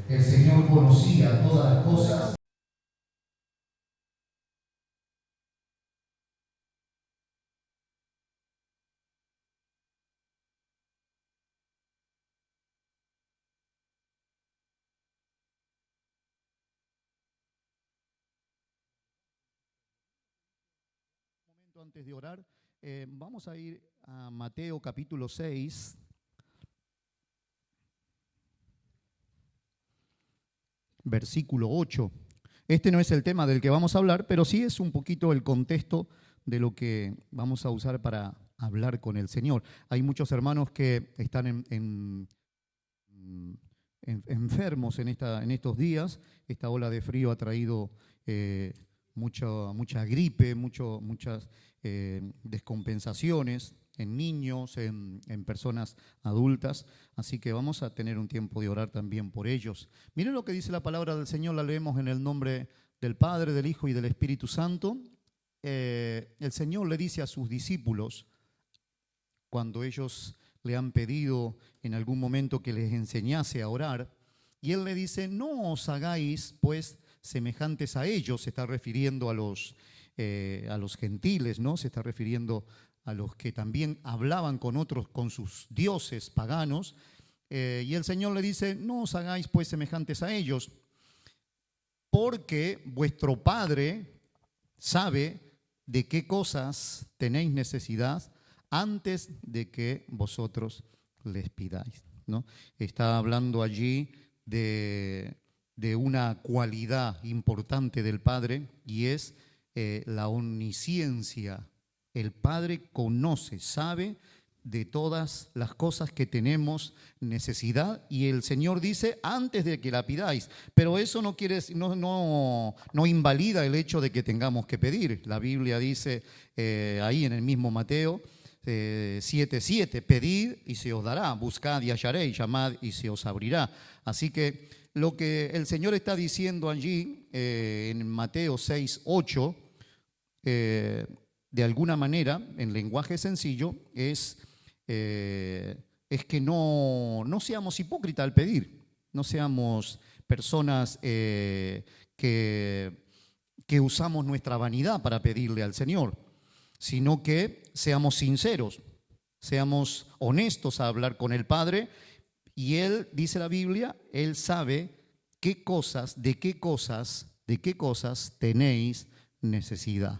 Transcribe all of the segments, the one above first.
El Señor conocía todas las cosas. Antes de orar, vamos a ir a Mateo capítulo 6, versículo 8. Este no es el tema del que vamos a hablar, pero sí es un poquito el contexto de lo que vamos a usar para hablar con el Señor. Hay muchos hermanos que están enfermos en estos días. Esta ola de frío ha traído mucha gripe, muchas descompensaciones en niños, en personas adultas, así que vamos a tener un tiempo de orar también por ellos. Miren lo que dice la palabra del Señor, la leemos en el nombre del Padre, del Hijo y del Espíritu Santo. El Señor le dice a sus discípulos, cuando ellos le han pedido en algún momento que les enseñase a orar, y Él le dice, no os hagáis pues semejantes a ellos, se está refiriendo a los gentiles, ¿no? Se está refiriendo a los que también hablaban con otros, con sus dioses paganos, y el Señor le dice, no os hagáis pues semejantes a ellos, porque vuestro Padre sabe de qué cosas tenéis necesidad antes de que vosotros les pidáis, ¿no? Está hablando allí de una cualidad importante del Padre, y es la omnisciencia. El Padre conoce, sabe de todas las cosas que tenemos necesidad, y el Señor dice antes de que la pidáis, pero eso no invalida el hecho de que tengamos que pedir. La Biblia dice ahí en el mismo Mateo 7:7, pedid y se os dará, buscad y hallaréis, llamad y se os abrirá. Así que lo que el Señor está diciendo allí en Mateo 6:8, de alguna manera, en lenguaje sencillo, es que no seamos hipócritas al pedir, no seamos personas que usamos nuestra vanidad para pedirle al Señor, sino que seamos sinceros, seamos honestos a hablar con el Padre, y Él, dice la Biblia, Él sabe de qué cosas tenéis necesidad.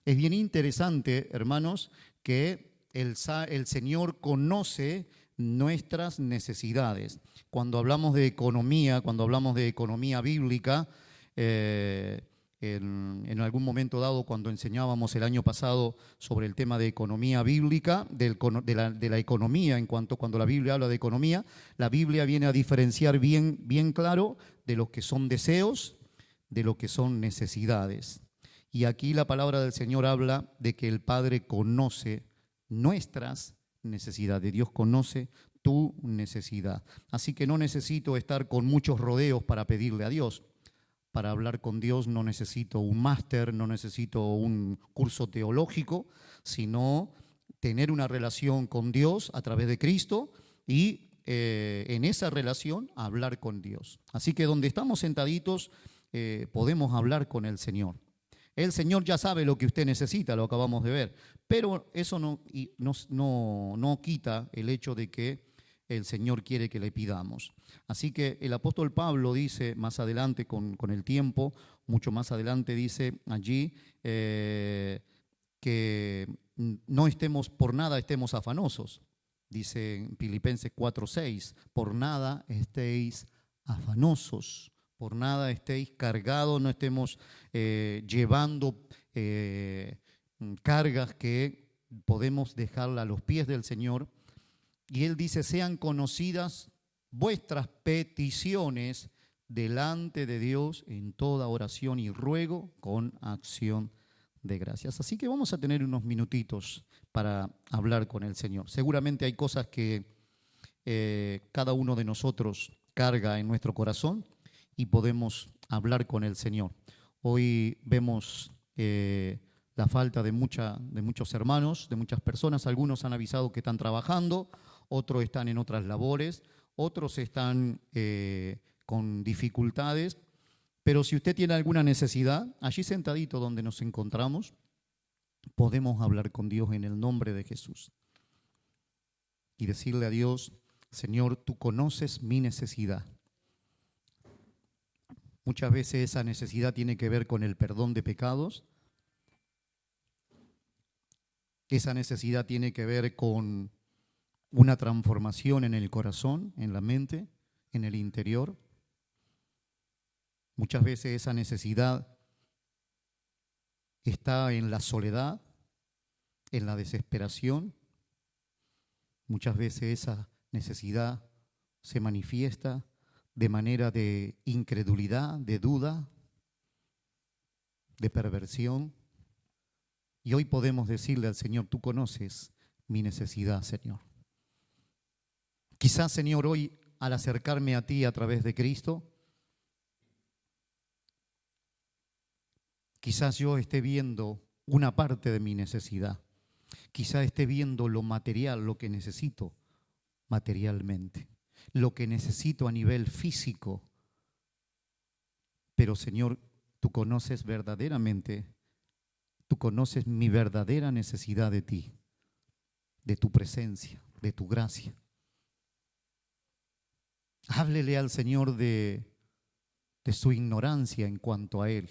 Es bien interesante, hermanos, que el Señor conoce nuestras necesidades. Cuando hablamos de economía bíblica, en algún momento dado, cuando enseñábamos el año pasado sobre el tema de economía bíblica, de la economía, cuando la Biblia habla de economía, la Biblia viene a diferenciar bien claro de lo que son deseos, de lo que son necesidades. Y aquí la palabra del Señor habla de que el Padre conoce nuestras necesidades. Dios conoce tu necesidad. Así que no necesito estar con muchos rodeos para pedirle a Dios. Para hablar con Dios no necesito un máster, no necesito un curso teológico, sino tener una relación con Dios a través de Cristo y en esa relación hablar con Dios. Así que donde estamos sentaditos podemos hablar con el Señor. El Señor ya sabe lo que usted necesita, lo acabamos de ver, pero eso no quita el hecho de que el Señor quiere que le pidamos. Así que el apóstol Pablo dice más adelante, con el tiempo, mucho más adelante dice allí que no estemos por nada estemos afanosos. Dice en Filipenses 4:6, por nada estéis afanosos, por nada estéis cargados, no estemos llevando cargas que podemos dejarla a los pies del Señor. Y Él dice, sean conocidas vuestras peticiones delante de Dios en toda oración y ruego con acción de gracias. Así que vamos a tener unos minutitos para hablar con el Señor. Seguramente hay cosas que cada uno de nosotros carga en nuestro corazón y podemos hablar con el Señor. Hoy vemos la falta de muchos hermanos, de muchas personas. Algunos han avisado que están trabajando, otros están en otras labores, otros están con dificultades, pero si usted tiene alguna necesidad, allí sentadito donde nos encontramos, podemos hablar con Dios en el nombre de Jesús y decirle a Dios: Señor, tú conoces mi necesidad. Muchas veces esa necesidad tiene que ver con el perdón de pecados. Esa necesidad tiene que ver con una transformación en el corazón, en la mente, en el interior. Muchas veces esa necesidad está en la soledad, en la desesperación. Muchas veces esa necesidad se manifiesta de manera de incredulidad, de duda, de perversión. Y hoy podemos decirle al Señor: tú conoces mi necesidad, Señor. Quizás, Señor, hoy al acercarme a ti a través de Cristo, quizás yo esté viendo una parte de mi necesidad. Quizás esté viendo lo material, lo que necesito materialmente, lo que necesito a nivel físico. Pero, Señor, tú conoces verdaderamente, tú conoces mi verdadera necesidad de ti, de tu presencia, de tu gracia. Háblele al Señor de su ignorancia en cuanto a Él.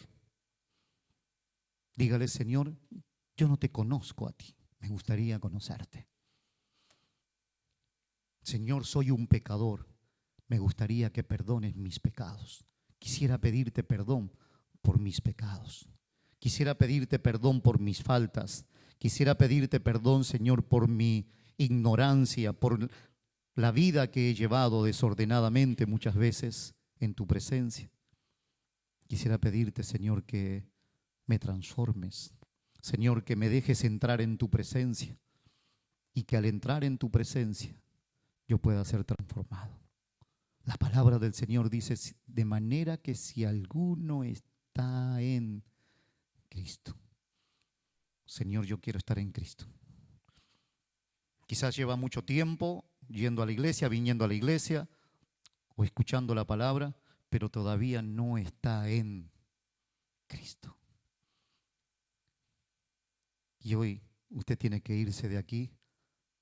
Dígale: Señor, yo no te conozco a ti, me gustaría conocerte. Señor, soy un pecador, me gustaría que perdones mis pecados. Quisiera pedirte perdón por mis pecados. Quisiera pedirte perdón por mis faltas. Quisiera pedirte perdón, Señor, por mi ignorancia, por la vida que he llevado desordenadamente muchas veces en tu presencia. Quisiera pedirte, Señor, que me transformes. Señor, que me dejes entrar en tu presencia y que al entrar en tu presencia yo pueda ser transformado. La palabra del Señor dice: de manera que si alguno está en Cristo. Señor, yo quiero estar en Cristo. Quizás lleva mucho tiempo yendo a la iglesia, viniendo a la iglesia o escuchando la palabra, pero todavía no está en Cristo. Y hoy usted tiene que irse de aquí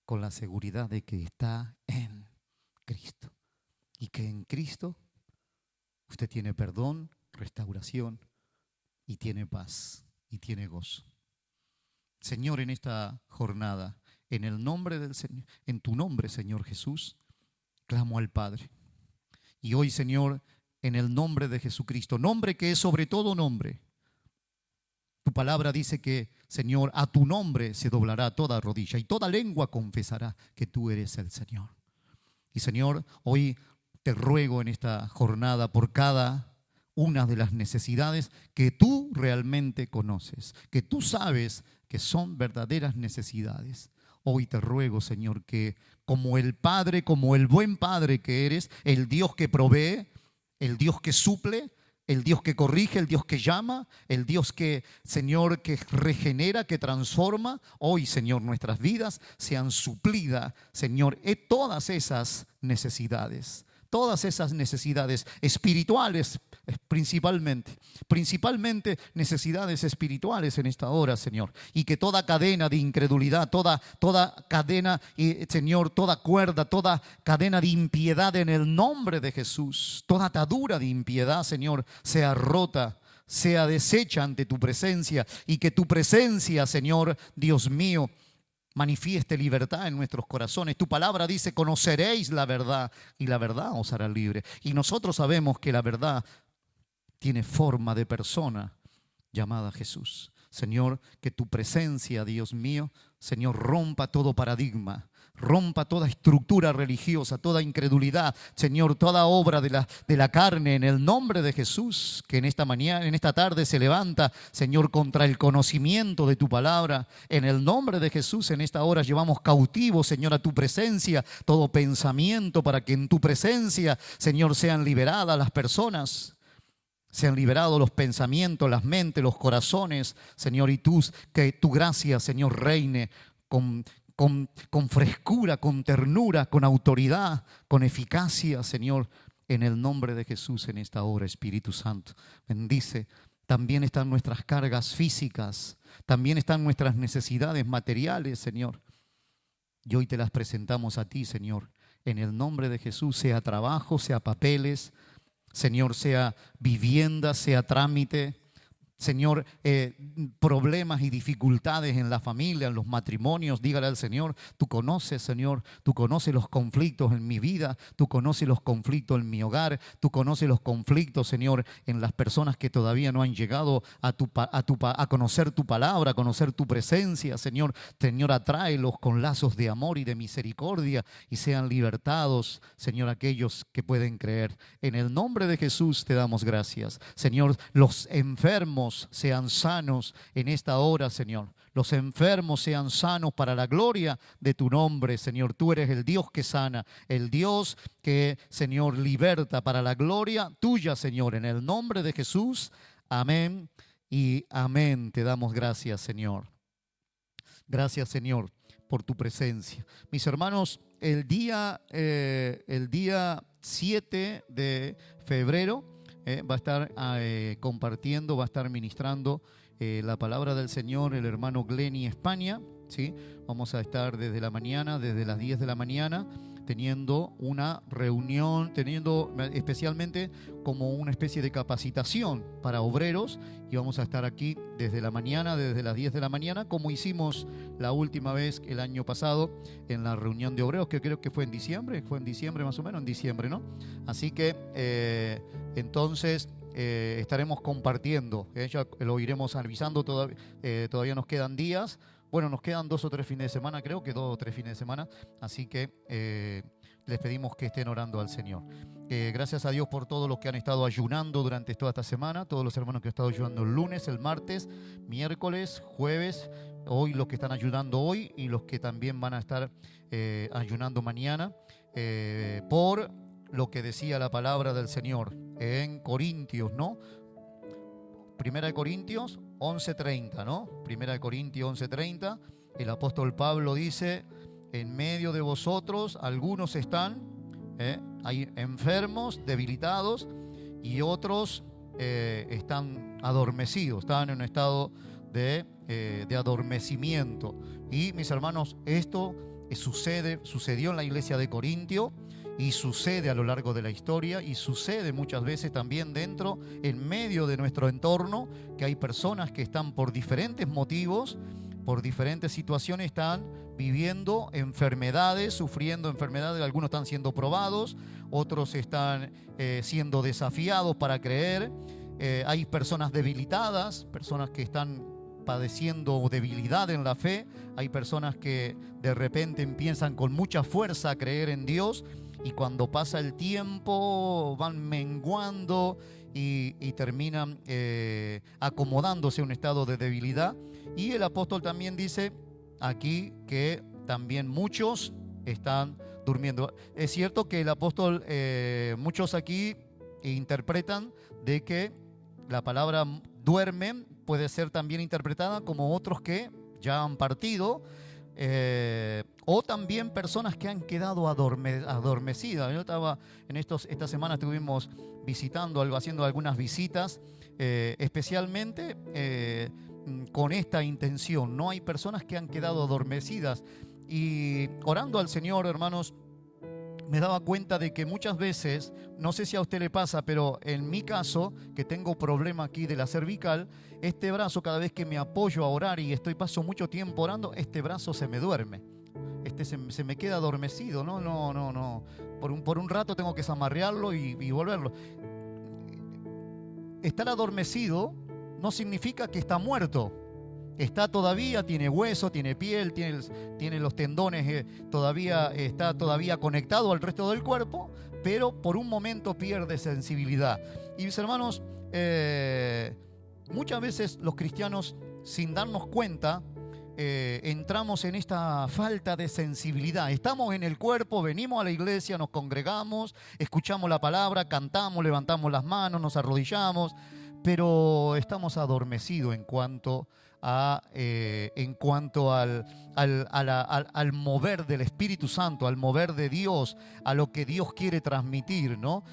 con la seguridad de que está en Cristo. Y que en Cristo usted tiene perdón, restauración y tiene paz y tiene gozo. Señor, en esta jornada, en el nombre del Señor, en tu nombre, Señor Jesús, clamo al Padre. Y hoy, Señor, en el nombre de Jesucristo, nombre que es sobre todo nombre, tu palabra dice que, Señor, a tu nombre se doblará toda rodilla y toda lengua confesará que tú eres el Señor. Y, Señor, hoy te ruego en esta jornada por cada una de las necesidades que tú realmente conoces, que tú sabes que son verdaderas necesidades. Hoy te ruego, Señor, que como el Padre, como el buen Padre que eres, el Dios que provee, el Dios que suple, el Dios que corrige, el Dios que llama, el Dios que, Señor, que regenera, que transforma, hoy, Señor, nuestras vidas sean suplidas, Señor, todas esas necesidades espirituales principalmente necesidades espirituales en esta hora, Señor, y que toda cadena de incredulidad, toda cadena, Señor, toda cuerda, toda cadena de impiedad en el nombre de Jesús, toda atadura de impiedad, Señor, sea rota, sea deshecha ante tu presencia, y que tu presencia, Señor, Dios mío, manifieste libertad en nuestros corazones. Tu palabra dice: conoceréis la verdad y la verdad os hará libre. Y nosotros sabemos que la verdad tiene forma de persona llamada Jesús. Señor, que tu presencia, Dios mío, Señor, rompa todo paradigma, rompa toda estructura religiosa, toda incredulidad, Señor, toda obra de la carne, en el nombre de Jesús, que en esta mañana, en esta tarde se levanta, Señor, contra el conocimiento de tu palabra. En el nombre de Jesús, en esta hora llevamos cautivo, Señor, a tu presencia todo pensamiento, para que en tu presencia, Señor, sean liberadas las personas. Sean liberados los pensamientos, las mentes, los corazones, Señor, y que tu gracia, Señor, reine con frescura, con ternura, con autoridad, con eficacia, Señor, En el nombre de Jesús en esta hora, Espíritu Santo, bendice. También están nuestras cargas físicas, también están nuestras necesidades materiales, Señor. Y hoy te las presentamos a ti, Señor. En el nombre de Jesús, sea trabajo, sea papeles, Señor, sea vivienda, sea trámite, Señor, problemas y dificultades en la familia, en los matrimonios. Dígale al Señor, tú conoces, Señor, tú conoces los conflictos en mi vida, tú conoces los conflictos en mi hogar, tú conoces los conflictos, Señor, en las personas que todavía no han llegado a conocer tu palabra, a conocer tu presencia, Señor. Señor, atráelos con lazos de amor y de misericordia y sean libertados, Señor, aquellos que pueden creer. En el nombre de Jesús te damos gracias. Señor, los enfermos sean sanos en esta hora, Señor. Los enfermos sean sanos para la gloria de tu nombre, Señor. Tú eres el Dios que sana, el Dios que, Señor, liberta para la gloria tuya, Señor. En el nombre de Jesús, amén y amén. Te damos gracias, Señor. Gracias, Señor, por tu presencia. Mis hermanos, el día 7 de febrero, va a estar compartiendo, va a estar ministrando la palabra del Señor el hermano Glenny España, ¿sí? Vamos a estar desde la mañana, desde las 10 de la mañana, teniendo una reunión, teniendo especialmente como una especie de capacitación para obreros, y vamos a estar aquí desde la mañana, desde las 10 de la mañana, como hicimos la última vez el año pasado en la reunión de obreros, que creo que fue en diciembre más o menos, en diciembre, ¿no? Así que entonces estaremos compartiendo, ya lo iremos avisando, todavía nos quedan días. Bueno, nos quedan 2 o 3 fines de semana, creo que 2 o 3 fines de semana, así que les pedimos que estén orando al Señor. Gracias a Dios por todos los que han estado ayunando durante toda esta semana, todos los hermanos que han estado ayudando el lunes, el martes, miércoles, jueves, hoy los que están ayudando hoy y los que también van a estar ayunando mañana, por lo que decía la palabra del Señor en Corintios, ¿no? Primera de Corintios 11:30, ¿no? Primera de Corintios 11:30, el apóstol Pablo dice, en medio de vosotros algunos están, hay enfermos, debilitados, y otros están adormecidos, están en un estado de adormecimiento. Y mis hermanos, esto sucedió en la iglesia de Corintio, y sucede a lo largo de la historia, y sucede muchas veces también en medio de nuestro entorno, que hay personas que están por diferentes motivos, por diferentes situaciones, están viviendo enfermedades, sufriendo enfermedades. Algunos están siendo probados, otros están siendo desafiados para creer. Hay personas debilitadas, personas que están padeciendo debilidad en la fe. Hay personas que de repente empiezan con mucha fuerza a creer en Dios, y cuando pasa el tiempo van menguando y terminan acomodándose a un estado de debilidad. Y el apóstol también dice aquí que también muchos están durmiendo. Es cierto que el apóstol, muchos aquí interpretan de que la palabra duermen puede ser también interpretada como otros que ya han partido, o también personas que han quedado adormecidas. Yo estaba esta semana estuvimos visitando, haciendo algunas visitas, especialmente con esta intención. No hay personas que han quedado adormecidas, y orando al Señor, hermanos, me daba cuenta de que muchas veces, no sé si a usted le pasa, pero en mi caso, que tengo problema aquí de la cervical, este brazo, cada vez que me apoyo a orar y paso mucho tiempo orando, este brazo se me duerme. Se me queda adormecido, no. Por un rato tengo que zamarrearlo y volverlo. Estar adormecido no significa que está muerto. Está todavía, tiene hueso, tiene piel, tiene los tendones, está todavía conectado al resto del cuerpo, pero por un momento pierde sensibilidad. Y mis hermanos, muchas veces los cristianos, sin darnos cuenta, entramos en esta falta de sensibilidad. Estamos en el cuerpo, venimos a la iglesia, nos congregamos, escuchamos la palabra, cantamos, levantamos las manos, nos arrodillamos, pero estamos adormecidos en cuanto al mover del Espíritu Santo, al mover de Dios, a lo que Dios quiere transmitir, ¿no?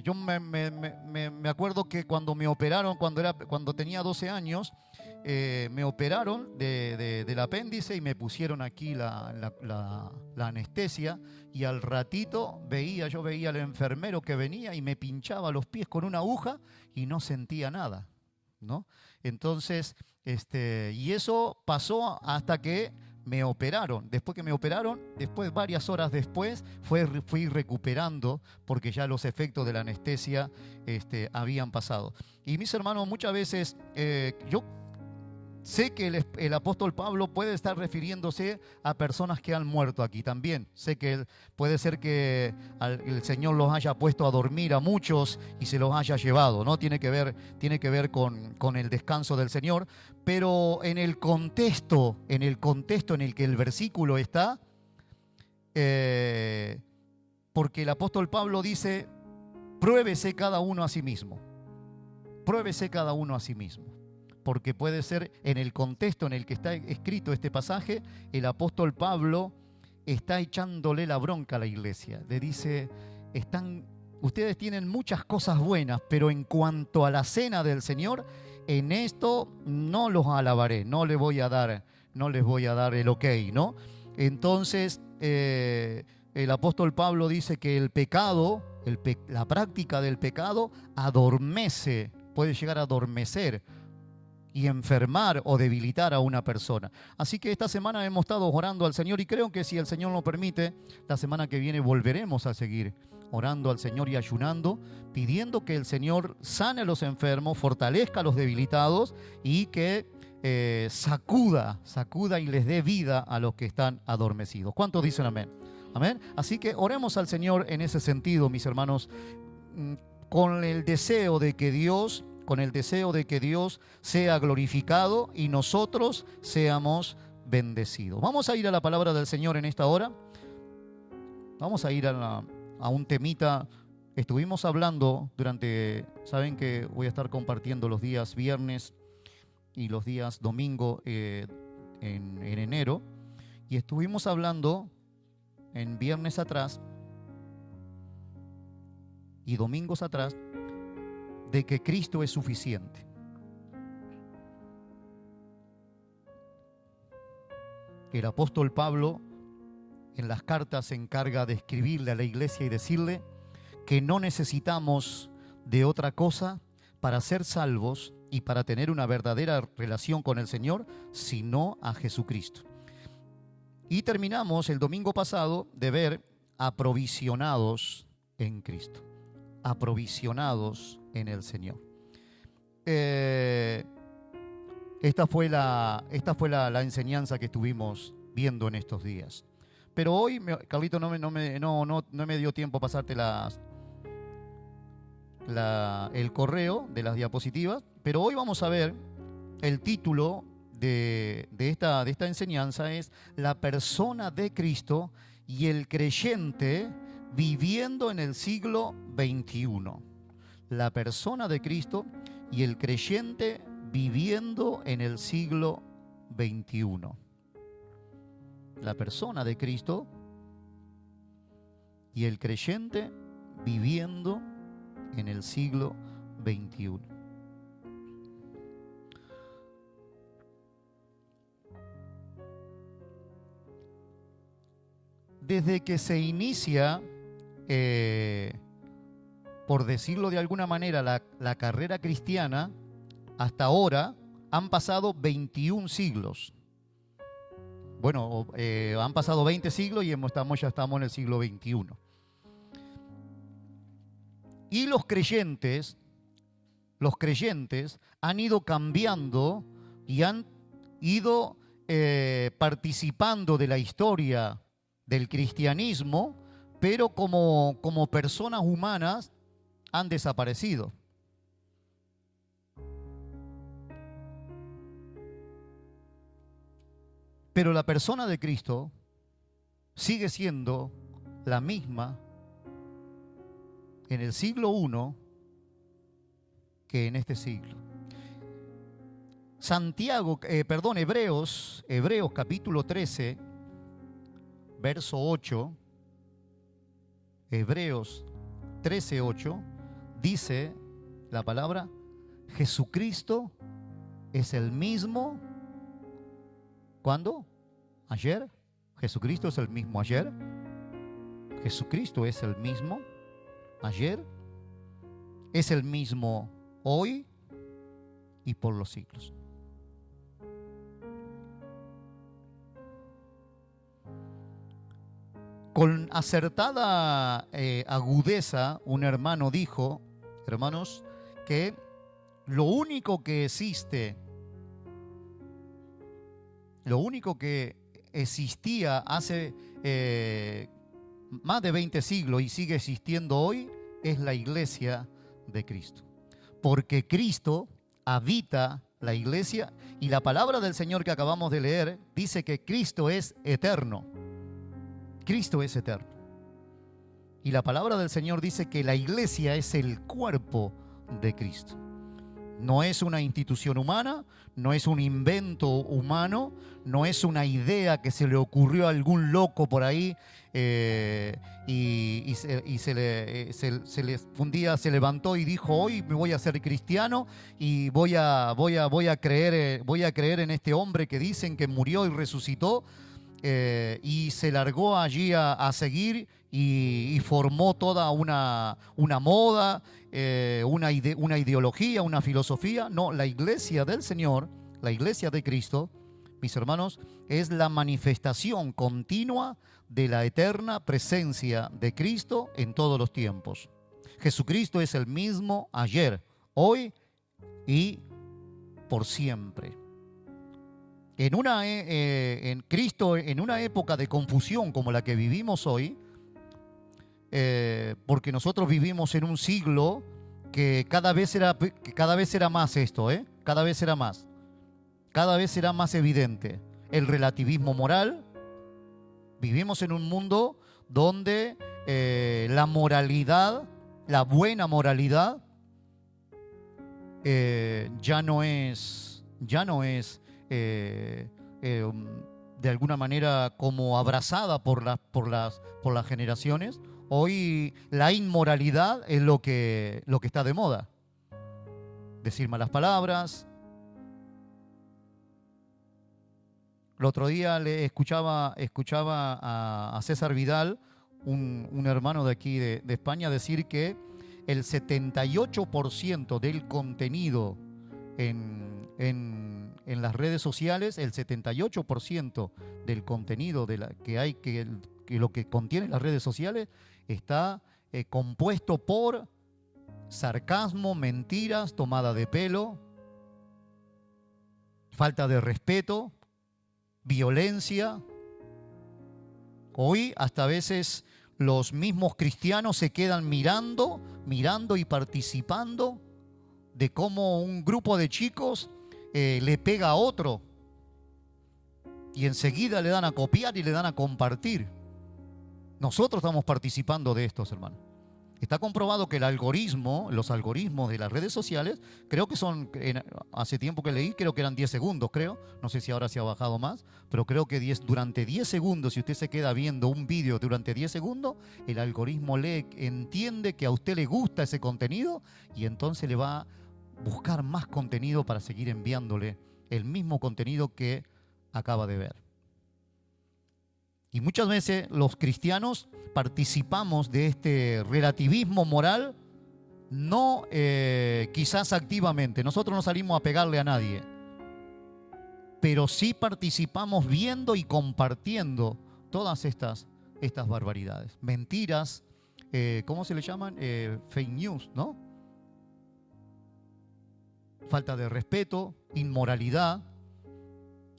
Yo me acuerdo que cuando me operaron, cuando tenía 12 años, me operaron del apéndice y me pusieron aquí la anestesia, y al ratito yo veía al enfermero que venía y me pinchaba los pies con una aguja y no sentía nada, ¿no? Entonces, y eso pasó hasta que me operaron. Después que me operaron, varias horas después, fui recuperando, porque ya los efectos de la anestesia habían pasado. Y mis hermanos, muchas veces yo sé que el apóstol Pablo puede estar refiriéndose a personas que han muerto aquí también. Sé que puede ser que el Señor los haya puesto a dormir a muchos y se los haya llevado, ¿no? Tiene que ver con el descanso del Señor. Pero en el contexto en el que el versículo está, porque el apóstol Pablo dice: pruébese cada uno a sí mismo. Pruébese cada uno a sí mismo. Porque puede ser, en el contexto en el que está escrito este pasaje, el apóstol Pablo está echándole la bronca a la iglesia. Le dice: ustedes tienen muchas cosas buenas, pero en cuanto a la cena del Señor, en esto no los alabaré, no les voy a dar el ok, ¿no? Entonces, el apóstol Pablo dice que el pecado, la práctica del pecado, adormece, puede llegar a adormecer y enfermar o debilitar a una persona. Así que esta semana hemos estado orando al Señor, y creo que si el Señor lo permite, la semana que viene volveremos a seguir orando al Señor y ayunando, pidiendo que el Señor sane a los enfermos, fortalezca a los debilitados y que sacuda y les dé vida a los que están adormecidos. ¿Cuántos dicen amén? Amén. Así que oremos al Señor en ese sentido, mis hermanos, con el deseo de que Dios sea glorificado y nosotros seamos bendecidos. Vamos a ir a la palabra del Señor en esta hora. Vamos a ir a un temita. Estuvimos hablando saben que voy a estar compartiendo los días viernes y los días domingo en enero. Y estuvimos hablando en viernes atrás y domingos atrás de que Cristo es suficiente. El apóstol Pablo en las cartas se encarga de escribirle a la iglesia y decirle que no necesitamos de otra cosa para ser salvos y para tener una verdadera relación con el Señor, sino a Jesucristo. Y terminamos el domingo pasado de ver aprovisionados en Cristo, aprovisionados en el Señor. Esta fue la enseñanza que estuvimos viendo en estos días. Pero hoy, Carlito, no me dio tiempo a pasarte el correo de las diapositivas, pero hoy vamos a ver el título de esta enseñanza es La persona de Cristo y el creyente viviendo en el siglo XXI. La persona de Cristo y el creyente viviendo en el siglo XXI. La persona de Cristo y el creyente viviendo en el siglo XXI. Desde que se inicia, por decirlo de alguna manera, la carrera cristiana, hasta ahora han pasado 21 siglos. Bueno, han pasado 20 siglos y ya estamos en el siglo XXI. Y los creyentes han ido cambiando y han ido participando de la historia del cristianismo, pero como personas humanas han desaparecido. Pero la persona de Cristo sigue siendo la misma en el siglo I que en este siglo. Hebreos capítulo 13, verso 8, Hebreos 13, 8, dice la palabra: Jesucristo es el mismo. ¿Cuándo? Ayer. Jesucristo es el mismo ayer. Jesucristo es el mismo ayer. Es el mismo hoy y por los siglos. Con acertada agudeza, un hermano dijo, hermanos, que lo único que existe, lo único que existía hace más de 20 siglos y sigue existiendo hoy es la iglesia de Cristo. Porque Cristo habita la iglesia y la palabra del Señor que acabamos de leer dice que Cristo es eterno. Cristo es eterno. Y la palabra del Señor dice que la iglesia es el cuerpo de Cristo. No es una institución humana, no es un invento humano, no es una idea que se le ocurrió a algún loco por ahí un día se levantó y dijo: hoy me voy a hacer cristiano y voy a creer en este hombre que dicen que murió y resucitó. Y se largó allí a seguir y formó toda una moda, una ideología, una filosofía. No, la iglesia del Señor, la iglesia de Cristo, mis hermanos, es la manifestación continua de la eterna presencia de Cristo en todos los tiempos. Jesucristo es el mismo ayer, hoy y por siempre. En Cristo, en una época de confusión como la que vivimos hoy, porque nosotros vivimos en un siglo que cada vez era más esto, cada vez era más evidente el relativismo moral. Vivimos en un mundo donde la moralidad, la buena moralidad, ya no es de alguna manera como abrazada por las generaciones. Hoy la inmoralidad es lo que está de moda. Decir malas palabras. El otro día le escuchaba a César Vidal, un hermano de aquí de España, decir que el 78% del contenido en las redes sociales, el 78% del contenido que lo que contienen las redes sociales está compuesto por sarcasmo, mentiras, tomada de pelo, falta de respeto, violencia. Hoy hasta a veces los mismos cristianos se quedan mirando y participando de cómo un grupo de chicos le pega a otro y enseguida le dan a copiar y le dan a compartir. Nosotros estamos participando de estos, hermanos. Está comprobado que los algoritmos de las redes sociales, creo que hace tiempo que leí, creo que eran 10 segundos, no sé si ahora se ha bajado más, pero creo que durante 10 segundos, si usted se queda viendo un vídeo durante 10 segundos, el algoritmo entiende que a usted le gusta ese contenido y entonces le va a buscar más contenido para seguir enviándole el mismo contenido que acaba de ver. Y muchas veces los cristianos participamos de este relativismo moral, no quizás activamente. Nosotros no salimos a pegarle a nadie, pero sí participamos viendo y compartiendo todas estas barbaridades. Mentiras, ¿cómo se le llaman? Fake news, ¿no? Falta de respeto, inmoralidad.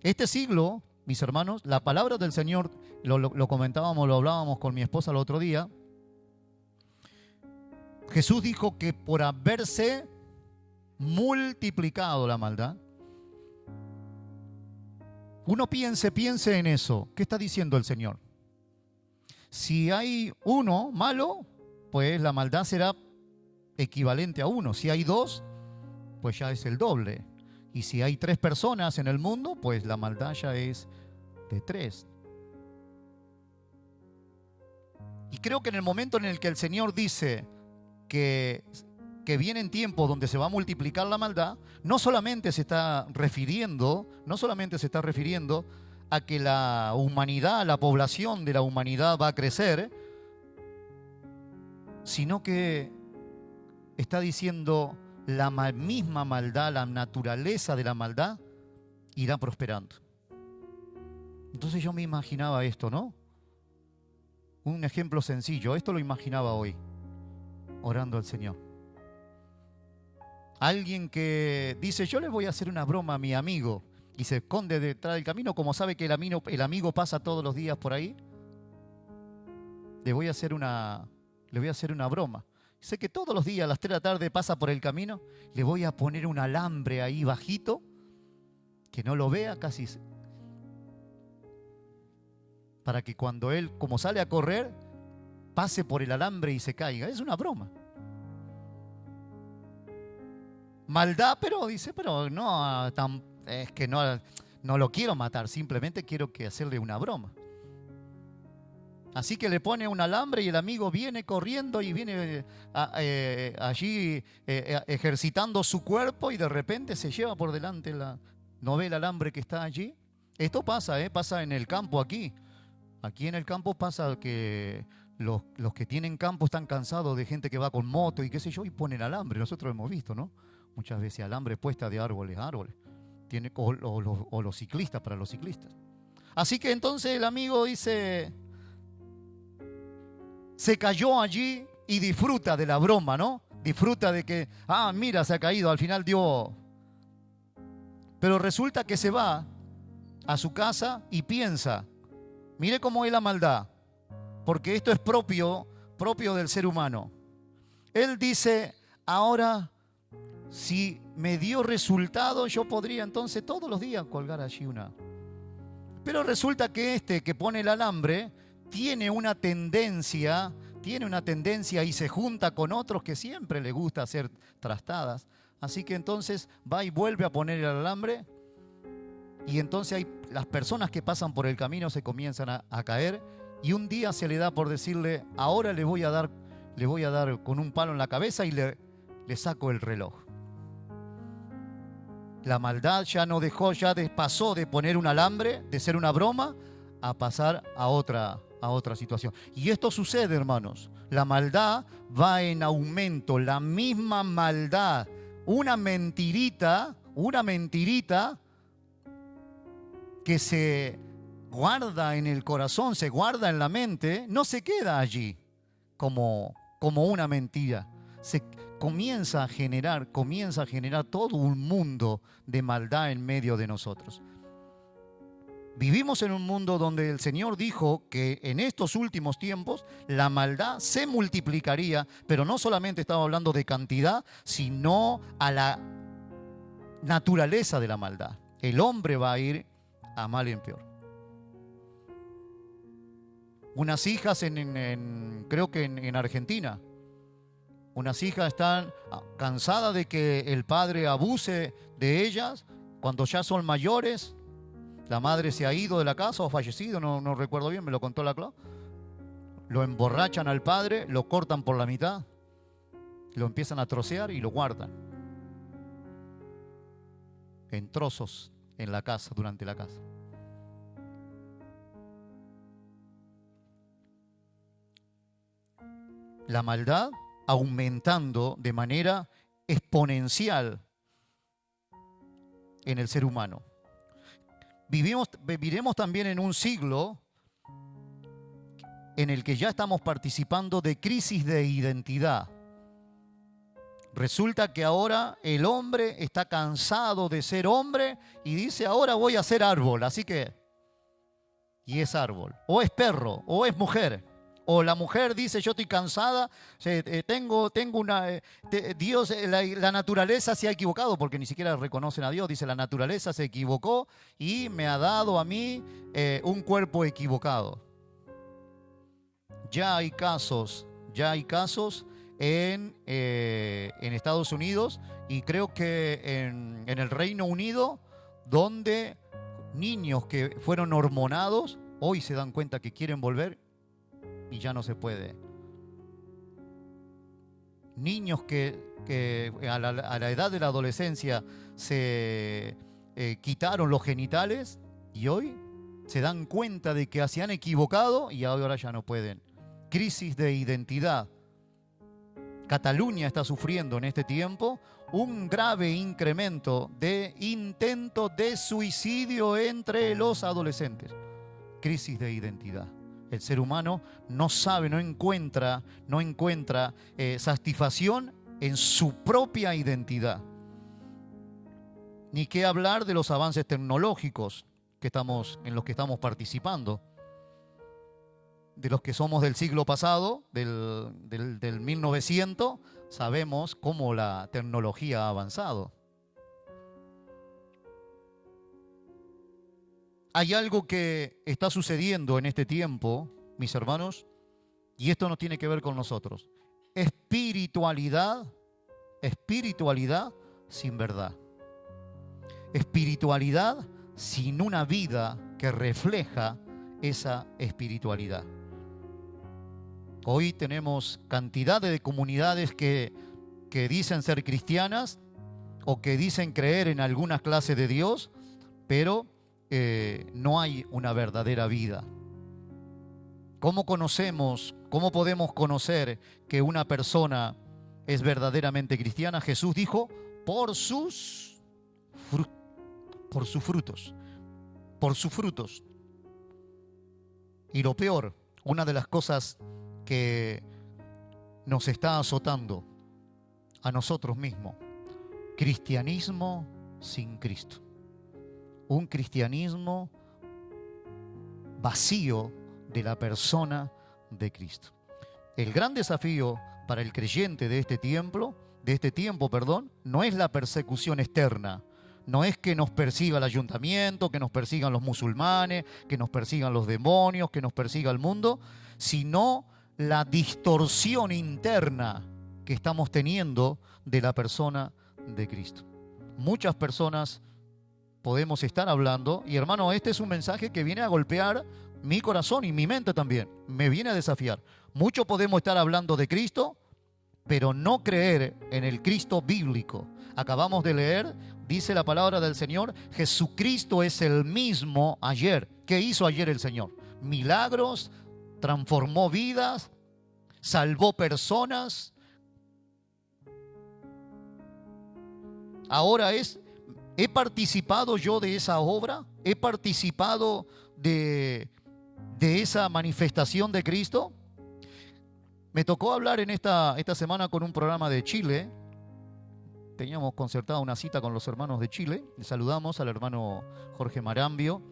Este siglo, mis hermanos, la palabra del Señor, lo comentábamos, lo hablábamos con mi esposa el otro día. Jesús dijo que por haberse multiplicado la maldad, uno piense en eso. ¿Qué está diciendo el Señor? Si hay uno malo, pues la maldad será equivalente a uno. Si hay dos, pues ya es el doble. Y si hay 3 personas en el mundo, pues la maldad ya es de 3. Y creo que en el momento en el que el Señor dice que vienen tiempos donde se va a multiplicar la maldad, no solamente se está refiriendo a que la humanidad, la población de la humanidad va a crecer, sino que está diciendo la misma maldad, la naturaleza de la maldad irá prosperando. Entonces yo me imaginaba esto, ¿no? Un ejemplo sencillo, esto lo imaginaba hoy, orando al Señor. Alguien que dice, yo le voy a hacer una broma a mi amigo, y se esconde detrás del camino, como sabe que el amigo pasa todos los días por ahí. Le voy a hacer una broma. Sé que todos los días a las 3 de la tarde pasa por el camino, le voy a poner un alambre ahí bajito, que no lo vea casi, para que cuando él, como sale a correr, pase por el alambre y se caiga. Es una broma. Maldad, pero dice, pero no, es que no lo quiero matar, simplemente quiero hacerle una broma. Así que le pone un alambre y el amigo viene corriendo y viene allí ejercitando su cuerpo y de repente se lleva por delante ¿no ve el alambre que está allí? Esto pasa, pasa en el campo aquí. Aquí en el campo pasa que los que tienen campo están cansados de gente que va con moto y qué sé yo y ponen alambre. Nosotros hemos visto, ¿no? Muchas veces alambre puesta de árboles a árboles. O los ciclistas, para los ciclistas. Así que entonces el amigo dice, se cayó allí y disfruta de la broma, ¿no? Disfruta de que, mira, se ha caído, al final dio. Pero resulta que se va a su casa y piensa, mire cómo es la maldad, porque esto es propio del ser humano. Él dice, ahora, si me dio resultado, yo podría entonces todos los días colgar allí una. Pero resulta que este que pone el alambre tiene una tendencia y se junta con otros que siempre le gusta hacer trastadas. Así que entonces va y vuelve a poner el alambre y entonces las personas que pasan por el camino se comienzan a caer y un día se le da por decirle, ahora le voy a dar con un palo en la cabeza y le saco el reloj. La maldad pasó de poner un alambre, de ser una broma, a pasar a otra situación. Y esto sucede, hermanos. La maldad va en aumento, la misma maldad. Una mentirita que se guarda en el corazón, se guarda en la mente, no se queda allí como una mentira. Se comienza a generar todo un mundo de maldad en medio de nosotros. Vivimos en un mundo donde el Señor dijo que en estos últimos tiempos la maldad se multiplicaría, pero no solamente estaba hablando de cantidad, sino a la naturaleza de la maldad. El hombre va a ir a mal en peor. Unas hijas creo que en Argentina, unas hijas están cansadas de que el padre abuse de ellas cuando ya son mayores. La madre se ha ido de la casa o ha fallecido, no recuerdo bien, me lo contó la Clau. Lo emborrachan al padre, lo cortan por la mitad, lo empiezan a trocear y lo guardan en trozos en la casa, durante la casa. La maldad aumentando de manera exponencial en el ser humano. Viviremos también en un siglo en el que ya estamos participando de crisis de identidad. Resulta que ahora el hombre está cansado de ser hombre y dice, ahora voy a ser árbol, así que, y es árbol, o es perro, o es mujer. O la mujer dice, yo estoy cansada, tengo una... Dios, la naturaleza se ha equivocado, porque ni siquiera reconocen a Dios. Dice, la naturaleza se equivocó y me ha dado a mí un cuerpo equivocado. Ya hay casos en Estados Unidos y creo que en el Reino Unido, donde niños que fueron hormonados hoy se dan cuenta que quieren volver y ya no se puede. Niños que a la edad de la adolescencia se quitaron los genitales y hoy se dan cuenta de que se han equivocado y ahora ya no pueden. Crisis de identidad. Cataluña está sufriendo en este tiempo un grave incremento de intentos de suicidio entre los adolescentes. Crisis de identidad. El ser humano no sabe, no encuentra satisfacción en su propia identidad. Ni qué hablar de los avances tecnológicos en los que estamos participando. De los que somos del siglo pasado, del 1900, sabemos cómo la tecnología ha avanzado. Hay algo que está sucediendo en este tiempo, mis hermanos, y esto no tiene que ver con nosotros. Espiritualidad sin verdad. Espiritualidad sin una vida que refleja esa espiritualidad. Hoy tenemos cantidad de comunidades que dicen ser cristianas o que dicen creer en alguna clase de Dios, pero no hay una verdadera vida. ¿Cómo podemos conocer que una persona es verdaderamente cristiana? Jesús dijo, por sus frutos. Y lo peor, una de las cosas que nos está azotando a nosotros mismos, cristianismo sin Cristo. Un cristianismo vacío de la persona de Cristo. El gran desafío para el creyente de este tiempo, no es la persecución externa. No es que nos persiga el ayuntamiento, que nos persigan los musulmanes, que nos persigan los demonios, que nos persiga el mundo, sino la distorsión interna que estamos teniendo de la persona de Cristo. Muchas personas podemos estar hablando, y hermano, este es un mensaje que viene a golpear mi corazón y mi mente también, me viene a desafiar. Muchos podemos estar hablando de Cristo, pero no creer en el Cristo bíblico. Acabamos de leer, dice la palabra del Señor, Jesucristo es el mismo ayer. ¿Qué hizo ayer el Señor? Milagros, transformó vidas, salvó personas. Ahora ¿he participado yo de esa obra? ¿He participado de esa manifestación de Cristo? Me tocó hablar en esta semana con un programa de Chile. Teníamos concertada una cita con los hermanos de Chile. Les saludamos al hermano Jorge Marambio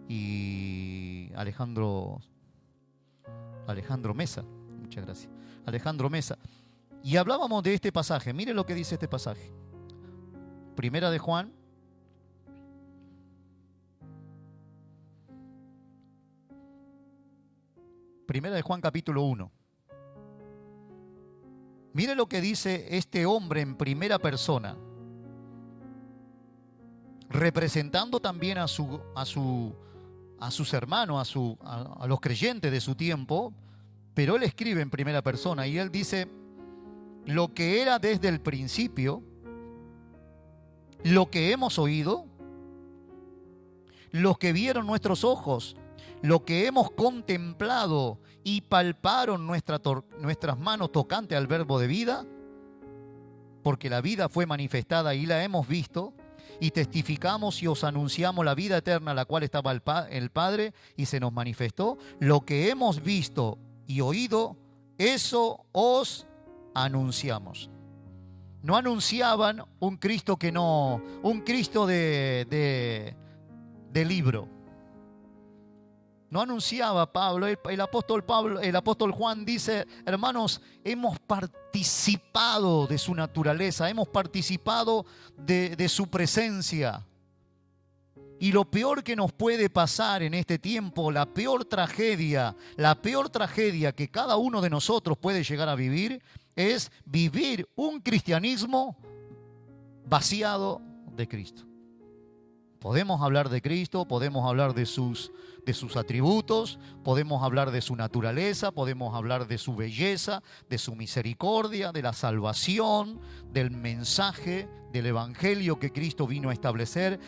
y Alejandro Mesa. Muchas gracias. Alejandro Mesa. Y hablábamos de este pasaje. Mire lo que dice este pasaje. Primera de Juan. Primera de Juan capítulo 1. Mire lo que dice este hombre en primera persona, representando también a sus hermanos, a los creyentes de su tiempo, pero él escribe en primera persona y él dice, lo que era desde el principio, lo que hemos oído, lo que vieron nuestros ojos, lo que hemos contemplado y palparon nuestras manos tocante al verbo de vida, porque la vida fue manifestada y la hemos visto, y testificamos y os anunciamos la vida eterna, la cual estaba el Padre y se nos manifestó. Lo que hemos visto y oído, eso os anunciamos. No anunciaban un Cristo un Cristo de libro. No anunciaba Pablo, el apóstol Juan dice, hermanos, hemos participado de su naturaleza, hemos participado de su presencia. Y lo peor que nos puede pasar en este tiempo, la peor tragedia que cada uno de nosotros puede llegar a vivir, es vivir un cristianismo vaciado de Cristo. Podemos hablar de Cristo, podemos hablar de sus atributos, podemos hablar de su naturaleza, podemos hablar de su belleza, de su misericordia, de la salvación, del mensaje, del evangelio que Cristo vino a establecer,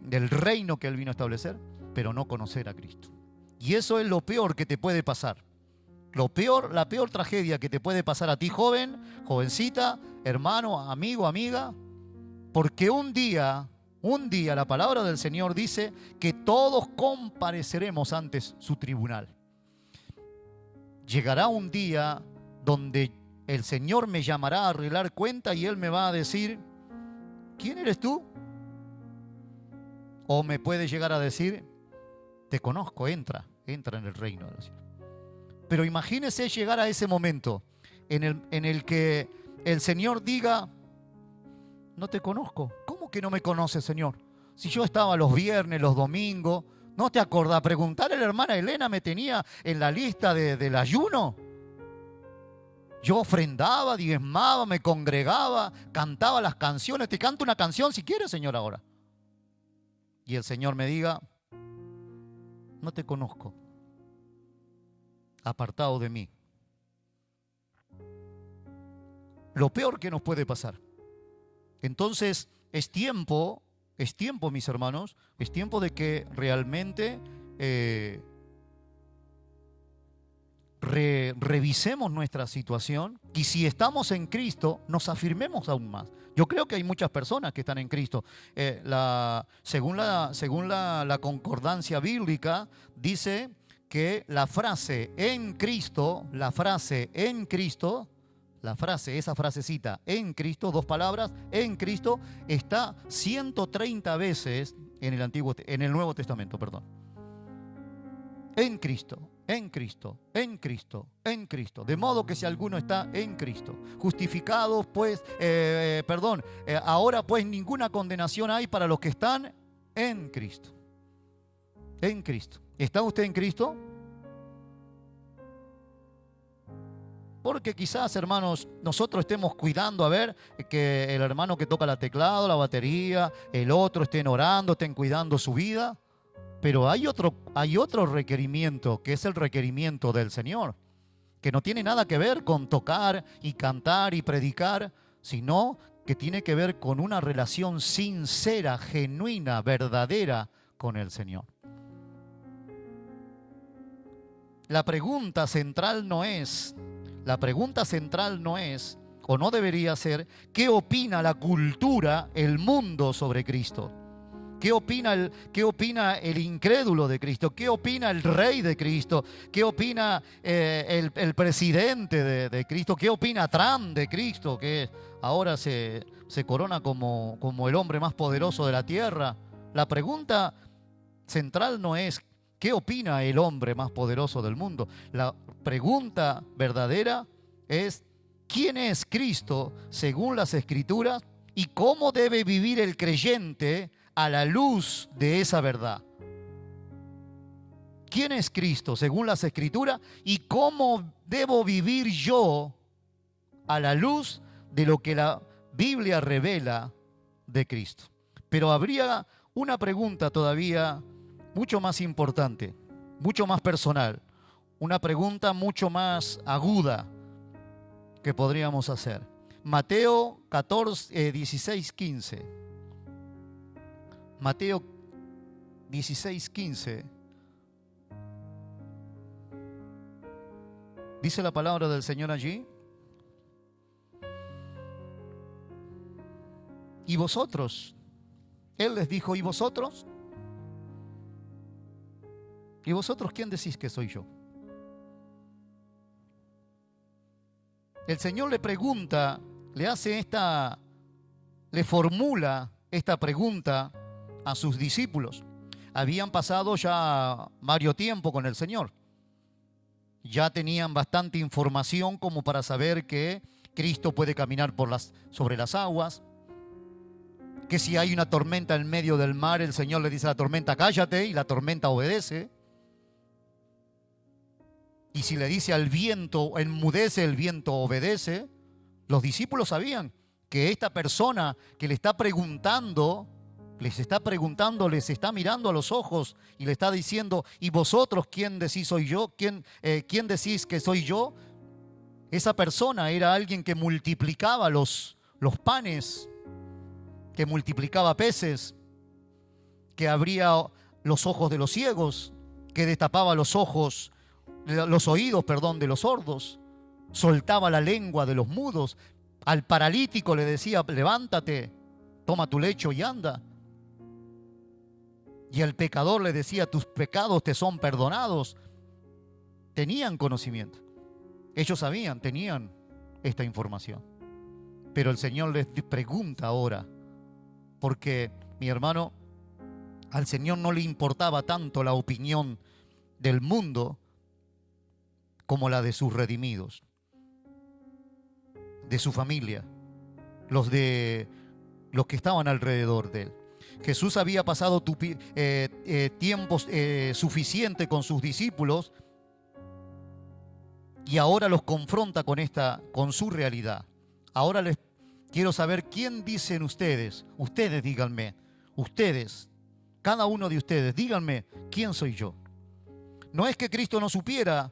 del reino que Él vino a establecer, pero no conocer a Cristo. Y eso es lo peor que te puede pasar. La peor tragedia que te puede pasar a ti, joven, jovencita, hermano, amigo, amiga, porque un día la palabra del Señor dice que todos compareceremos ante su tribunal. Llegará un día donde el Señor me llamará a arreglar cuenta y Él me va a decir, ¿quién eres tú? O me puede llegar a decir, te conozco, entra en el reino de los cielos. Pero imagínese llegar a ese momento en el que el Señor diga, no te conozco. ¿Cómo que no me conoces, Señor? Si yo estaba los viernes, los domingos, ¿no te acordás? Preguntarle a la hermana Elena, me tenía en la lista del ayuno. Yo ofrendaba, diezmaba, me congregaba, cantaba las canciones. Te canto una canción si quieres, Señor, ahora. Y el Señor me diga, no te conozco. Apartado de mí. Lo peor que nos puede pasar. Entonces, es tiempo, mis hermanos, es tiempo de que realmente revisemos nuestra situación y si estamos en Cristo, nos afirmemos aún más. Yo creo que hay muchas personas que están en Cristo. Según la concordancia bíblica, dice que esa frasecita, en Cristo, 2 palabras, en Cristo, está 130 veces en el Nuevo Testamento, perdón. En Cristo, en Cristo, en Cristo, en Cristo. De modo que si alguno está en Cristo, justificados, pues, ahora pues ninguna condenación hay para los que están en Cristo. En Cristo. ¿Está usted en Cristo? Porque quizás, hermanos, nosotros estemos cuidando a ver que el hermano que toca la teclado, la batería, el otro estén orando, estén cuidando su vida. Pero hay otro requerimiento, que es el requerimiento del Señor, que no tiene nada que ver con tocar y cantar y predicar, sino que tiene que ver con una relación sincera, genuina, verdadera con el Señor. La pregunta central no es, o no debería ser, ¿qué opina la cultura, el mundo sobre Cristo? ¿Qué opina el incrédulo de Cristo? ¿Qué opina el rey de Cristo? ¿Qué opina el presidente de Cristo? ¿Qué opina Trump de Cristo? Que ahora se corona como el hombre más poderoso de la tierra. La pregunta central no es ¿qué opina el hombre más poderoso del mundo? La pregunta verdadera es ¿quién es Cristo según las Escrituras y cómo debe vivir el creyente a la luz de esa verdad? ¿Quién es Cristo según las Escrituras y cómo debo vivir yo a la luz de lo que la Biblia revela de Cristo? Pero habría una pregunta todavía mucho más importante, mucho más personal, una pregunta mucho más aguda que podríamos hacer. Mateo 16, 15. Mateo 16, 15. Dice la palabra del Señor allí. ¿Y vosotros? Él les dijo, ¿y vosotros? ¿Y vosotros quién decís que soy yo? El Señor le pregunta, le formula esta pregunta a sus discípulos. Habían pasado ya varios tiempo con el Señor. Ya tenían bastante información como para saber que Cristo puede caminar sobre las aguas, que si hay una tormenta en medio del mar, el Señor le dice a la tormenta, cállate, y la tormenta obedece. Y si le dice al viento, enmudece, el viento obedece. Los discípulos sabían que esta persona que le está preguntando, les está mirando a los ojos y le está diciendo, ¿y vosotros quién decís soy yo? ¿Quién decís que soy yo? Esa persona era alguien que multiplicaba los panes, que multiplicaba peces, que abría los ojos de los ciegos, que destapaba los oídos, de los sordos, soltaba la lengua de los mudos, al paralítico le decía, levántate, toma tu lecho y anda. Y al pecador le decía, tus pecados te son perdonados. Tenían conocimiento. Ellos sabían, tenían esta información. Pero el Señor les pregunta ahora, porque, mi hermano, al Señor no le importaba tanto la opinión del mundo como la de sus redimidos, de su familia, los que estaban alrededor de él. Jesús había pasado tiempo suficiente con sus discípulos y ahora los confronta con su realidad. Ahora les quiero saber quién dicen ustedes. Ustedes díganme, ustedes, cada uno de ustedes, díganme quién soy yo. No es que Cristo no supiera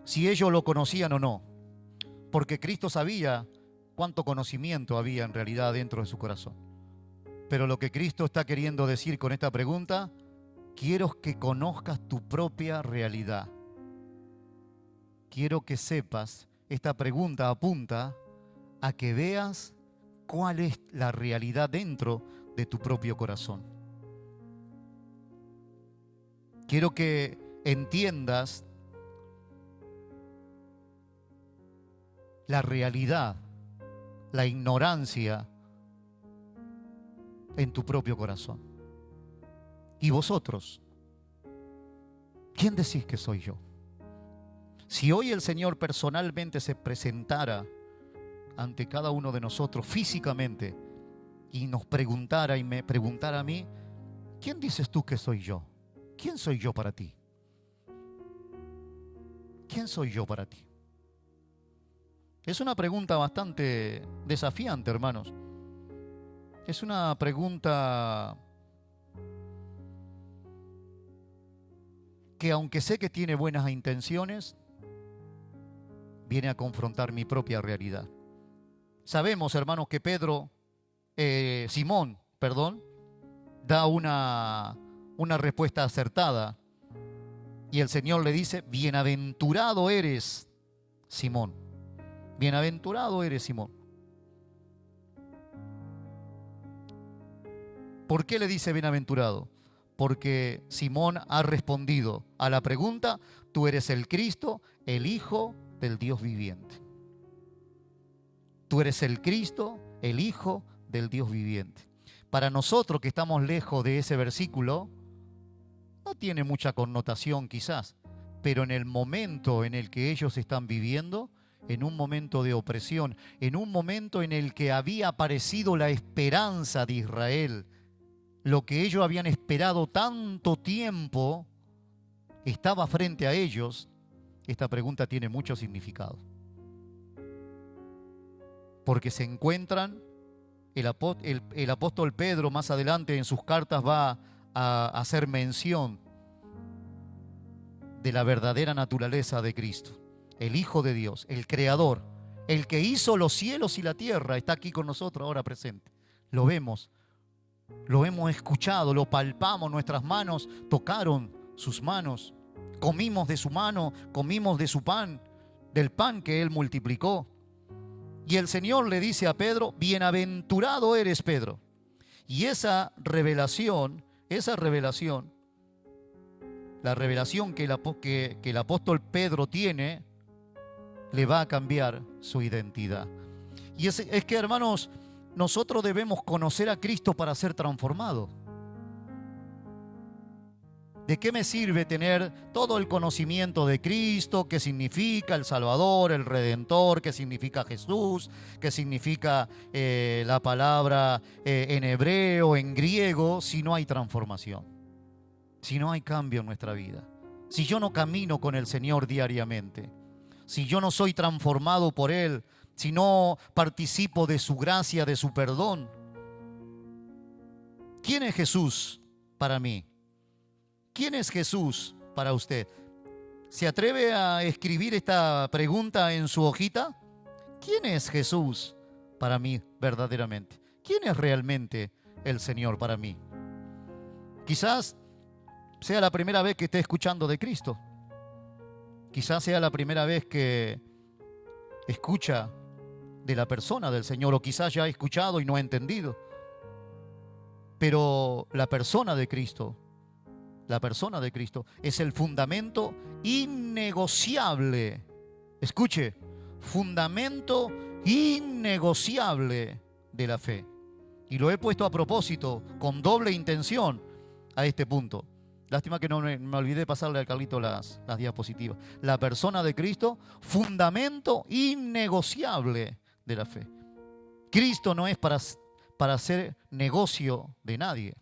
si ellos lo conocían o no, porque Cristo sabía cuánto conocimiento había en realidad dentro de su corazón. Pero lo que Cristo está queriendo decir con esta pregunta, quiero que conozcas tu propia realidad. Quiero que sepas, esta pregunta apunta a que veas cuál es la realidad dentro de tu propio corazón. Quiero que entiendas la realidad, la ignorancia en tu propio corazón. ¿Y vosotros? ¿Quién decís que soy yo? Si hoy el Señor personalmente se presentara ante cada uno de nosotros físicamente y nos preguntara y me preguntara a mí, ¿quién dices tú que soy yo? ¿Quién soy yo para ti? ¿Quién soy yo para ti? Es una pregunta bastante desafiante, hermanos. Es una pregunta que, aunque sé que tiene buenas intenciones, viene a confrontar mi propia realidad. Sabemos, hermanos, que Simón, da una respuesta acertada. Y el Señor le dice, bienaventurado eres, Simón. Bienaventurado eres, Simón. ¿Por qué le dice bienaventurado? Porque Simón ha respondido a la pregunta, tú eres el Cristo, el Hijo del Dios viviente. Tú eres el Cristo, el Hijo del Dios viviente. Para nosotros que estamos lejos de ese versículo, no tiene mucha connotación quizás, pero en el momento en el que ellos están viviendo, en un momento de opresión, en un momento en el que había aparecido la esperanza de Israel, lo que ellos habían esperado tanto tiempo, estaba frente a ellos. Esta pregunta tiene mucho significado. Porque se encuentran, el apóstol Pedro más adelante en sus cartas va a hacer mención de la verdadera naturaleza de Cristo. El Hijo de Dios, el Creador, el que hizo los cielos y la tierra, está aquí con nosotros ahora presente. Lo vemos, lo hemos escuchado, lo palpamos, nuestras manos tocaron sus manos, comimos de su mano, comimos de su pan, del pan que Él multiplicó. Y el Señor le dice a Pedro, bienaventurado eres, Pedro. Y esa revelación, la revelación que el apóstol Pedro tiene, le va a cambiar su identidad. Y es que, hermanos, nosotros debemos conocer a Cristo para ser transformados. ¿De qué me sirve tener todo el conocimiento de Cristo? ¿Qué significa el Salvador, el Redentor? ¿Qué significa Jesús? ¿Qué significa la palabra en hebreo, en griego? Si no hay transformación, si no hay cambio en nuestra vida, si yo no camino con el Señor diariamente, si yo no soy transformado por Él si no participo de su gracia, de su perdón? ¿Quién es Jesús para mí? ¿Quién es Jesús para usted? ¿Se atreve a escribir esta pregunta en su hojita? ¿Quién es Jesús para mí verdaderamente? ¿Quién es realmente el Señor para mí? Quizás sea la primera vez que esté escuchando de Cristo. Quizás sea la primera vez que escucha de la persona del Señor, o quizás ya ha escuchado y no ha entendido. Pero la persona de Cristo es el fundamento innegociable. Escuche, fundamento innegociable de la fe. Y lo he puesto a propósito, con doble intención, a este punto. Lástima que no me olvidé pasarle al Carlito las diapositivas. La persona de Cristo, fundamento innegociable de la fe. Cristo no es para hacer negocio de nadie.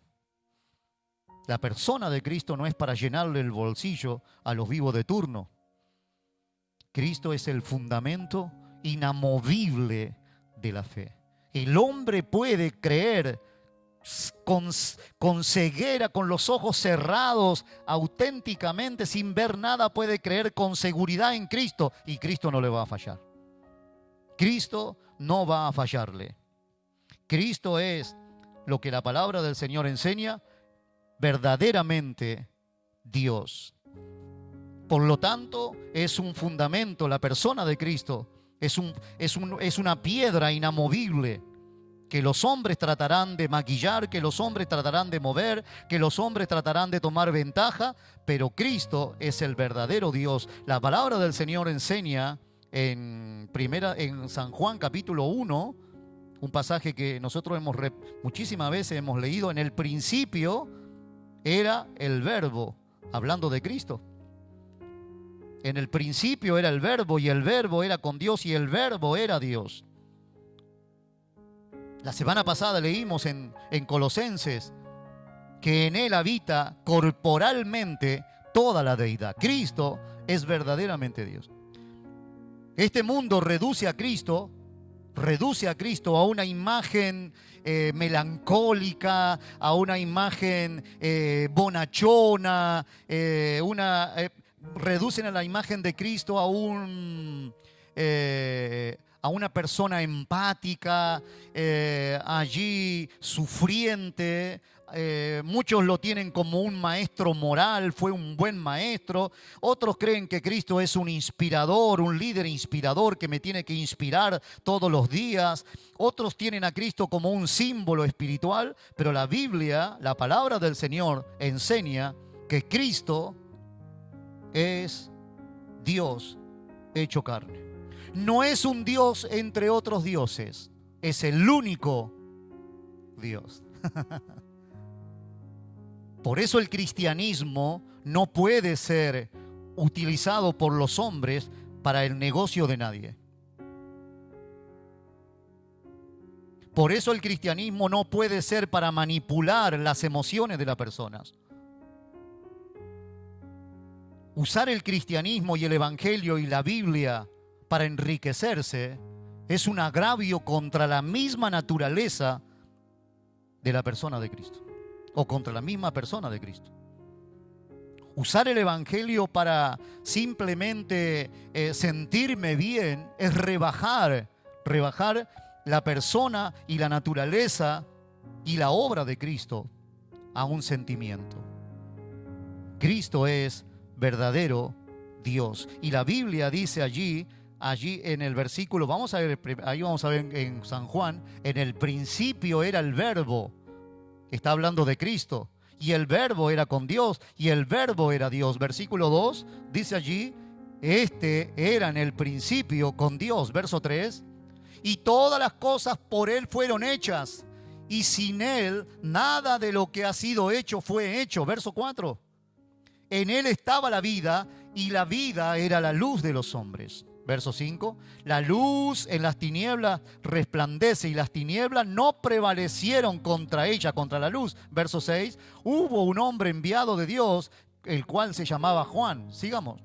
La persona de Cristo no es para llenarle el bolsillo a los vivos de turno. Cristo es el fundamento inamovible de la fe. El hombre puede creer con ceguera, con los ojos cerrados, auténticamente, sin ver nada, puede creer con seguridad en Cristo, y Cristo no le va a fallar. Cristo no va a fallarle. Cristo es lo que la palabra del Señor enseña, verdaderamente Dios. Por lo tanto, es un fundamento, la persona de Cristo es una piedra inamovible que los hombres tratarán de maquillar, que los hombres tratarán de mover, que los hombres tratarán de tomar ventaja, pero Cristo es el verdadero Dios. La palabra del Señor enseña en San Juan capítulo 1, un pasaje que nosotros muchísimas veces hemos leído: en el principio era el Verbo, hablando de Cristo. En el principio era el Verbo, y el Verbo era con Dios, y el Verbo era Dios. La semana pasada leímos en Colosenses que en Él habita corporalmente toda la deidad. Cristo es verdaderamente Dios. Este mundo reduce a Cristo a una imagen melancólica, a una imagen bonachona, reducen a la imagen de Cristo a una persona empática, allí sufriente. Muchos lo tienen como un maestro moral, fue un buen maestro. Otros creen que Cristo es un inspirador, un líder inspirador que me tiene que inspirar todos los días. Otros tienen a Cristo como un símbolo espiritual, pero la Biblia, la palabra del Señor, enseña que Cristo es Dios hecho carne. No es un Dios entre otros dioses, es el único Dios. Por eso el cristianismo no puede ser utilizado por los hombres para el negocio de nadie. Por eso el cristianismo no puede ser para manipular las emociones de las personas. Usar el cristianismo y el evangelio y la Biblia para enriquecerse es un agravio contra la misma naturaleza de la persona de Cristo, o contra la misma persona de Cristo. Usar el evangelio para simplemente sentirme bien es rebajar la persona y la naturaleza y la obra de Cristo a un sentimiento. Cristo es verdadero Dios, y la Biblia dice allí en el versículo, vamos a ver en San Juan, en el principio era el Verbo. Está hablando de Cristo, y el Verbo era con Dios, y el Verbo era Dios. Versículo 2 dice allí: este era en el principio con Dios. Verso 3: y todas las cosas por Él fueron hechas, y sin Él nada de lo que ha sido hecho fue hecho. Verso 4: en Él estaba la vida, y la vida era la luz de los hombres. Verso 5: la luz en las tinieblas resplandece, y las tinieblas no prevalecieron contra ella, contra la luz. Verso 6: hubo un hombre enviado de Dios, el cual se llamaba Juan. Sigamos.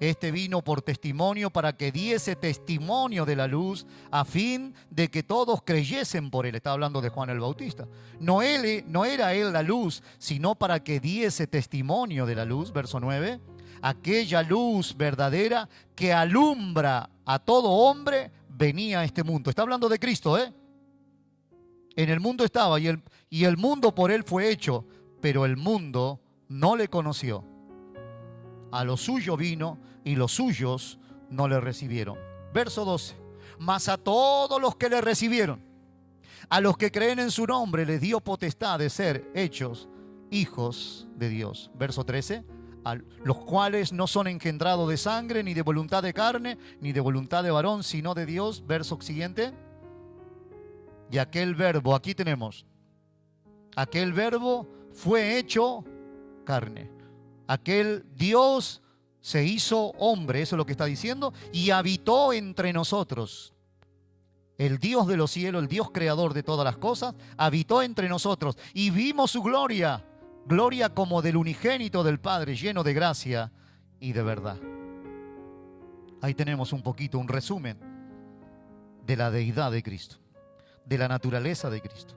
Este vino por testimonio para que diese testimonio de la luz a fin de que todos creyesen por él. Está hablando de Juan el Bautista. No era él la luz, sino para que diese testimonio de la luz. Verso 9. Aquella luz verdadera que alumbra a todo hombre venía a este mundo. Está hablando de Cristo, ¿eh? En el mundo estaba y el mundo por él fue hecho, pero el mundo no le conoció. A lo suyo vino y los suyos no le recibieron. Verso 12. Mas a todos los que le recibieron, a los que creen en su nombre, les dio potestad de ser hechos hijos de Dios. Verso 13. A los cuales no son engendrados de sangre, ni de voluntad de carne, ni de voluntad de varón, sino de Dios. Verso siguiente. Y aquel verbo, aquí tenemos, aquel verbo fue hecho carne. Aquel Dios se hizo hombre, eso es lo que está diciendo, y habitó entre nosotros. El Dios de los cielos, el Dios creador de todas las cosas, habitó entre nosotros y vimos su gloria, gloria como del unigénito del Padre, lleno de gracia y de verdad. Ahí tenemos un poquito, un resumen de la deidad de Cristo, de la naturaleza de Cristo.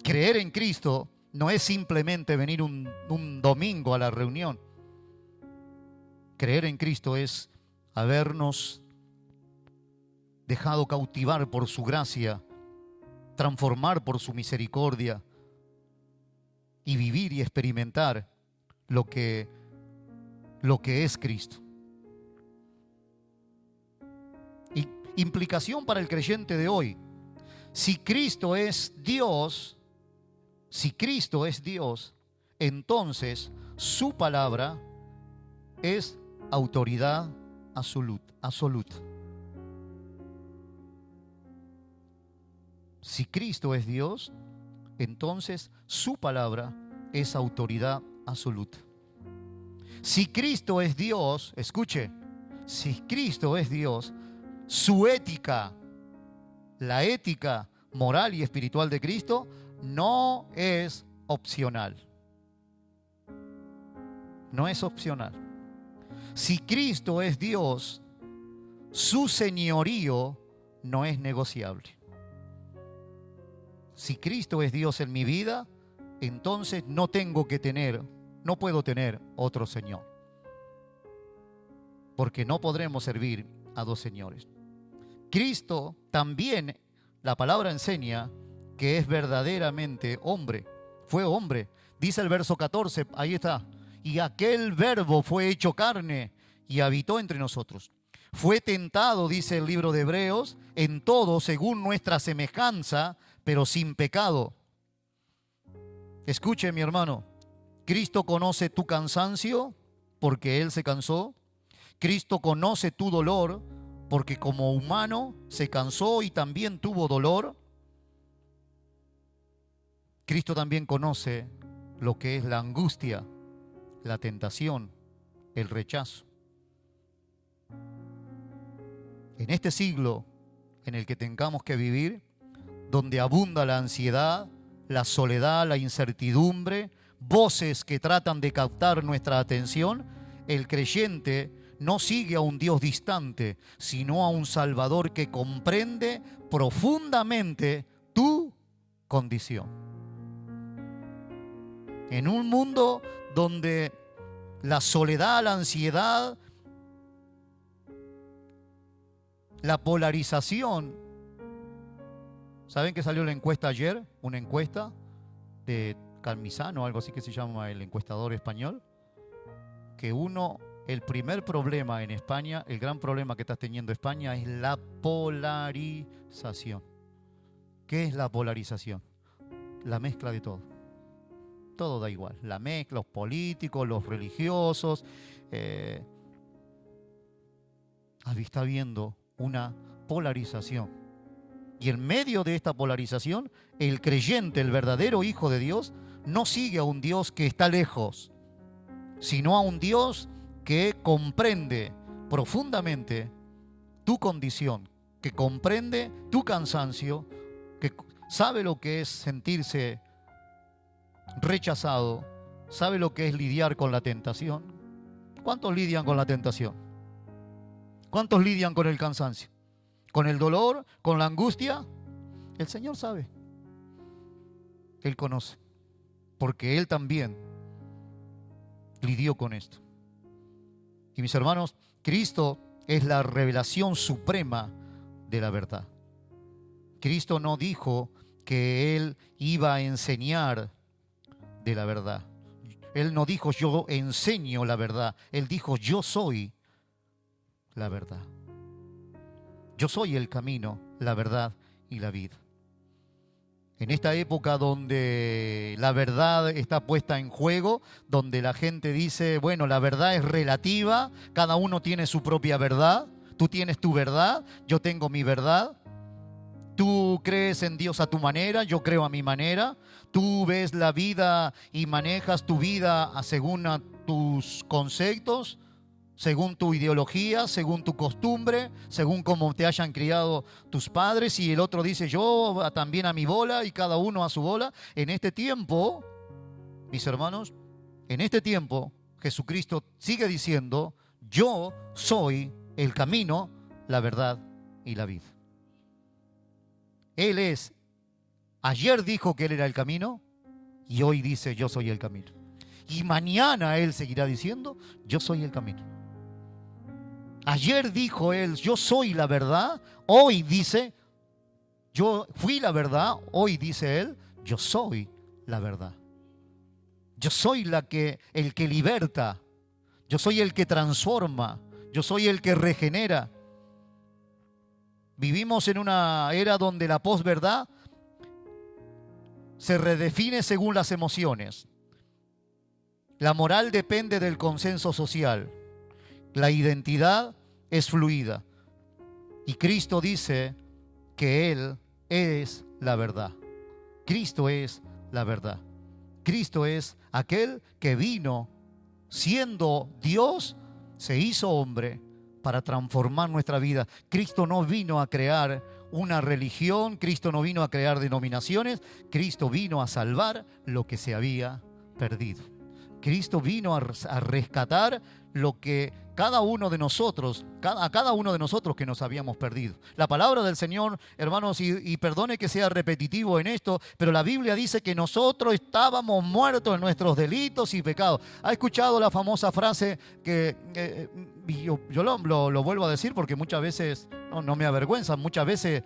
Creer en Cristo no es simplemente venir un domingo a la reunión. Creer en Cristo es habernos dejado cautivar por su gracia, transformar por su misericordia y vivir y experimentar lo que es Cristo. Y implicación para el creyente de hoy. Si Cristo es Dios, entonces su palabra es autoridad absoluta. Si Cristo es Dios, entonces su palabra es autoridad absoluta. Si Cristo es Dios, escuche, si Cristo es Dios, su ética, la ética moral y espiritual de Cristo, no es opcional. No es opcional. Si Cristo es Dios, su señorío no es negociable. Si Cristo es Dios en mi vida, entonces no puedo tener otro Señor. Porque no podremos servir a dos señores. Cristo también, la palabra enseña que es verdaderamente hombre. Fue hombre. Dice el verso 14, ahí está. Y aquel verbo fue hecho carne y habitó entre nosotros. Fue tentado, dice el libro de Hebreos, en todo según nuestra semejanza, pero sin pecado. Escuche, mi hermano, Cristo conoce tu cansancio porque Él se cansó. Cristo conoce tu dolor porque como humano se cansó y también tuvo dolor. Cristo también conoce lo que es la angustia, la tentación, el rechazo. En este siglo en el que tengamos que vivir, donde abunda la ansiedad, la soledad, la incertidumbre, voces que tratan de captar nuestra atención, el creyente no sigue a un Dios distante, sino a un Salvador que comprende profundamente tu condición. En un mundo donde la soledad, la ansiedad, la polarización. ¿Saben que salió la encuesta ayer? Una encuesta de Calmisano, algo así que se llama el encuestador español. Que el primer problema en España, el gran problema que está teniendo España es la polarización. ¿Qué es la polarización? La mezcla de todo. Todo da igual. La mezcla, los políticos, los religiosos. Está habiendo una polarización. Y en medio de esta polarización, el creyente, el verdadero hijo de Dios, no sigue a un Dios que está lejos, sino a un Dios que comprende profundamente tu condición, que comprende tu cansancio, que sabe lo que es sentirse rechazado, sabe lo que es lidiar con la tentación, ¿Cuántos lidian con la tentación? ¿Cuántos lidian con el cansancio? ¿Con el dolor? ¿Con la angustia? El Señor sabe. Él conoce. Porque Él también lidió con esto. Y mis hermanos, Cristo es la revelación suprema de la verdad. Cristo no dijo que Él iba a enseñar de la verdad. Él no dijo yo enseño la verdad. Él dijo yo soy la verdad. Yo soy el camino, la verdad y la vida. En esta época donde la verdad está puesta en juego, donde la gente dice, bueno, la verdad es relativa, cada uno tiene su propia verdad, tú tienes tu verdad, yo tengo mi verdad, tú crees en Dios a tu manera, yo creo a mi manera, tú ves la vida y manejas tu vida según a tus conceptos, según tu ideología, según tu costumbre, según cómo te hayan criado tus padres, y el otro dice yo también a mi bola y cada uno a su bola. En este tiempo, mis hermanos, en este tiempo Jesucristo sigue diciendo, yo soy el camino, la verdad y la vida. Él es, ayer dijo que Él era el camino y hoy dice yo soy el camino. Y mañana Él seguirá diciendo, yo soy el camino. Ayer dijo Él, yo soy la verdad. Hoy dice, yo fui la verdad. Hoy dice Él, yo soy la verdad. Yo soy el que liberta. Yo soy el que transforma. Yo soy el que regenera. Vivimos en una era donde la posverdad se redefine según las emociones. La moral depende del consenso social. La identidad es fluida. Y Cristo dice que Él es la verdad. Cristo es la verdad. Cristo es aquel que vino siendo Dios, se hizo hombre para transformar nuestra vida. Cristo no vino a crear una religión, Cristo no vino a crear denominaciones, Cristo vino a salvar lo que se había perdido. Cristo vino a rescatar lo que cada uno de nosotros que nos habíamos perdido. La palabra del Señor, hermanos, y perdone que sea repetitivo en esto, pero la Biblia dice que nosotros estábamos muertos en nuestros delitos y pecados. ¿Ha escuchado la famosa frase que yo lo vuelvo a decir porque muchas veces, no me avergüenza, muchas veces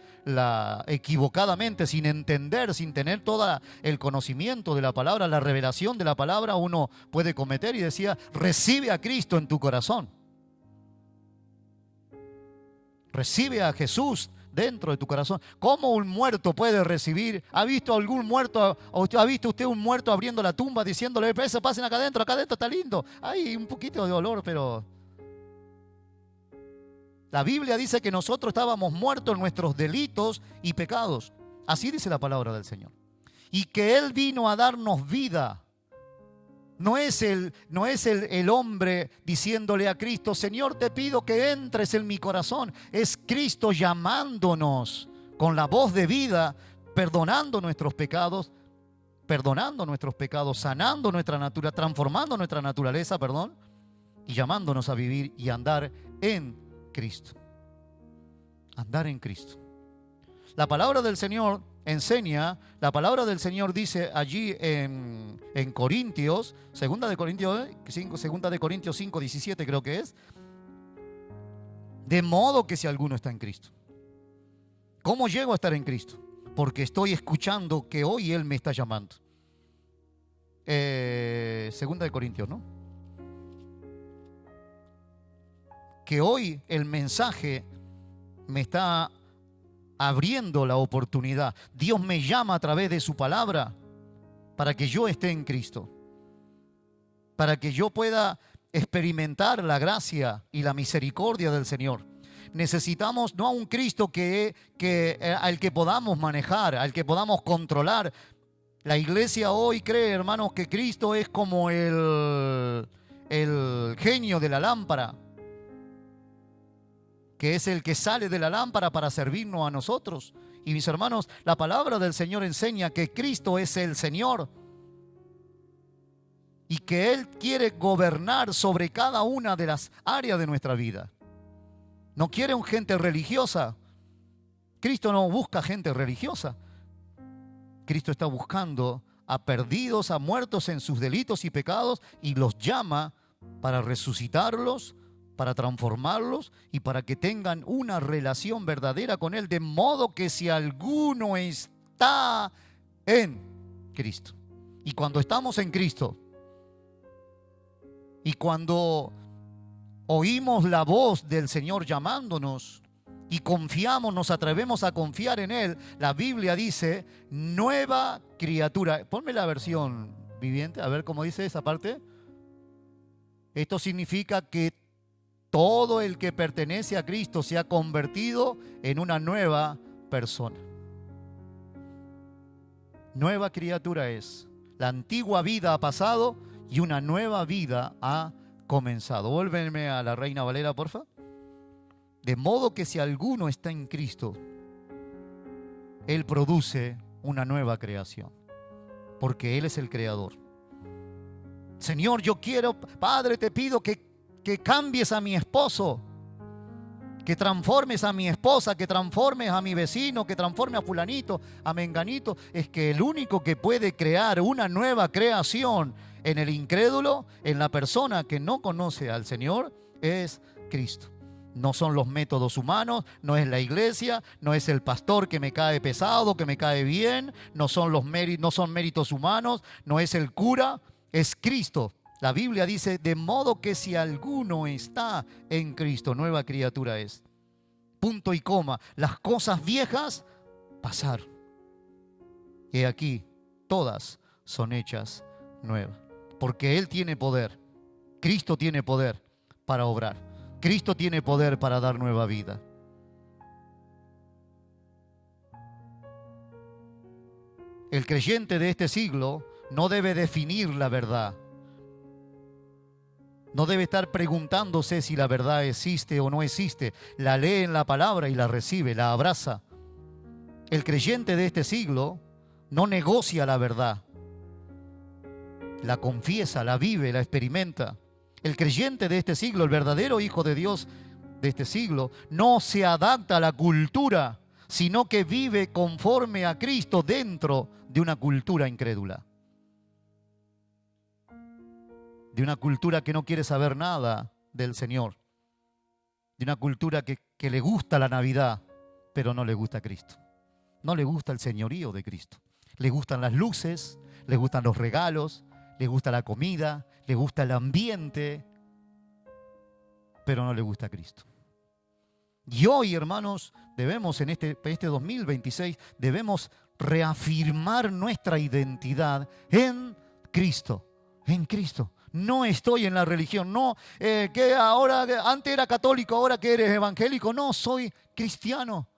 equivocadamente, sin entender, sin tener todo el conocimiento de la palabra, la revelación de la palabra, uno puede cometer, y decía, recibe a Cristo en tu corazón. Recibe a Jesús dentro de tu corazón. ¿Cómo un muerto puede recibir? ¿Ha visto algún muerto? ¿Ha visto usted un muerto abriendo la tumba diciéndole, pasen acá adentro está lindo? Hay un poquito de dolor, pero la Biblia dice que nosotros estábamos muertos en nuestros delitos y pecados. Así dice la palabra del Señor. Y que Él vino a darnos vida. No es el hombre diciéndole a Cristo, Señor, te pido que entres en mi corazón. Es Cristo llamándonos con la voz de vida, perdonando nuestros pecados, sanando nuestra naturaleza, transformando nuestra naturaleza, y llamándonos a vivir y andar en Cristo. Andar en Cristo. La palabra del Señor enseña, la palabra del Señor dice allí en Corintios, segunda de Corintios 5, 17 creo que es, de modo que si alguno está en Cristo. ¿Cómo llego a estar en Cristo? Porque estoy escuchando que hoy Él me está llamando. Segunda de Corintios, ¿no? Que hoy el mensaje me está abriendo la oportunidad. Dios me llama a través de su palabra para que yo esté en Cristo, para que yo pueda experimentar la gracia y la misericordia del Señor. Necesitamos no a un Cristo al que podamos manejar, al que podamos controlar. La iglesia hoy cree, hermanos, que Cristo es como el genio de la lámpara, que es el que sale de la lámpara para servirnos a nosotros. Y mis hermanos, la palabra del Señor enseña que Cristo es el Señor y que Él quiere gobernar sobre cada una de las áreas de nuestra vida. No quiere un gente religiosa. Cristo no busca gente religiosa. Cristo está buscando a perdidos, a muertos en sus delitos y pecados, y los llama para resucitarlos, para transformarlos y para que tengan una relación verdadera con Él, de modo que si alguno está en Cristo. Y cuando estamos en Cristo, y cuando oímos la voz del Señor llamándonos y confiamos, nos atrevemos a confiar en Él, la Biblia dice, nueva criatura. Ponme la versión viviente, a ver cómo dice esa parte. Esto significa que todo el que pertenece a Cristo se ha convertido en una nueva persona. Nueva criatura es. La antigua vida ha pasado y una nueva vida ha comenzado. Vuélveme a la Reina Valera, porfa. De modo que si alguno está en Cristo, Él produce una nueva creación, porque Él es el creador. Señor, yo quiero, Padre, te pido que cambies a mi esposo, que transformes a mi esposa, que transformes a mi vecino, que transforme a fulanito, a menganito. Es que el único que puede crear una nueva creación en el incrédulo, en la persona que no conoce al Señor, es Cristo. No son los métodos humanos, no es la iglesia, no es el pastor que me cae pesado, que me cae bien, no son méritos humanos, no es el cura, es Cristo. La Biblia dice, de modo que si alguno está en Cristo, nueva criatura es. Punto y coma. Las cosas viejas pasaron. Y aquí todas son hechas nuevas. Porque Él tiene poder. Cristo tiene poder para obrar. Cristo tiene poder para dar nueva vida. El creyente de este siglo no debe definir la verdad. No debe estar preguntándose si la verdad existe o no existe. La lee en la palabra y la recibe, la abraza. El creyente de este siglo no negocia la verdad. La confiesa, la vive, la experimenta. El creyente de este siglo, el verdadero hijo de Dios de este siglo, no se adapta a la cultura, sino que vive conforme a Cristo dentro de una cultura incrédula. De una cultura que no quiere saber nada del Señor. De una cultura que le gusta la Navidad, pero no le gusta Cristo. No le gusta el señorío de Cristo. Le gustan las luces, le gustan los regalos, le gusta la comida, le gusta el ambiente, pero no le gusta Cristo. Y hoy, hermanos, debemos en este 2026, debemos reafirmar nuestra identidad en Cristo. En Cristo. No estoy en la religión, no, que ahora, antes era católico, ahora que eres evangélico. No, soy cristiano,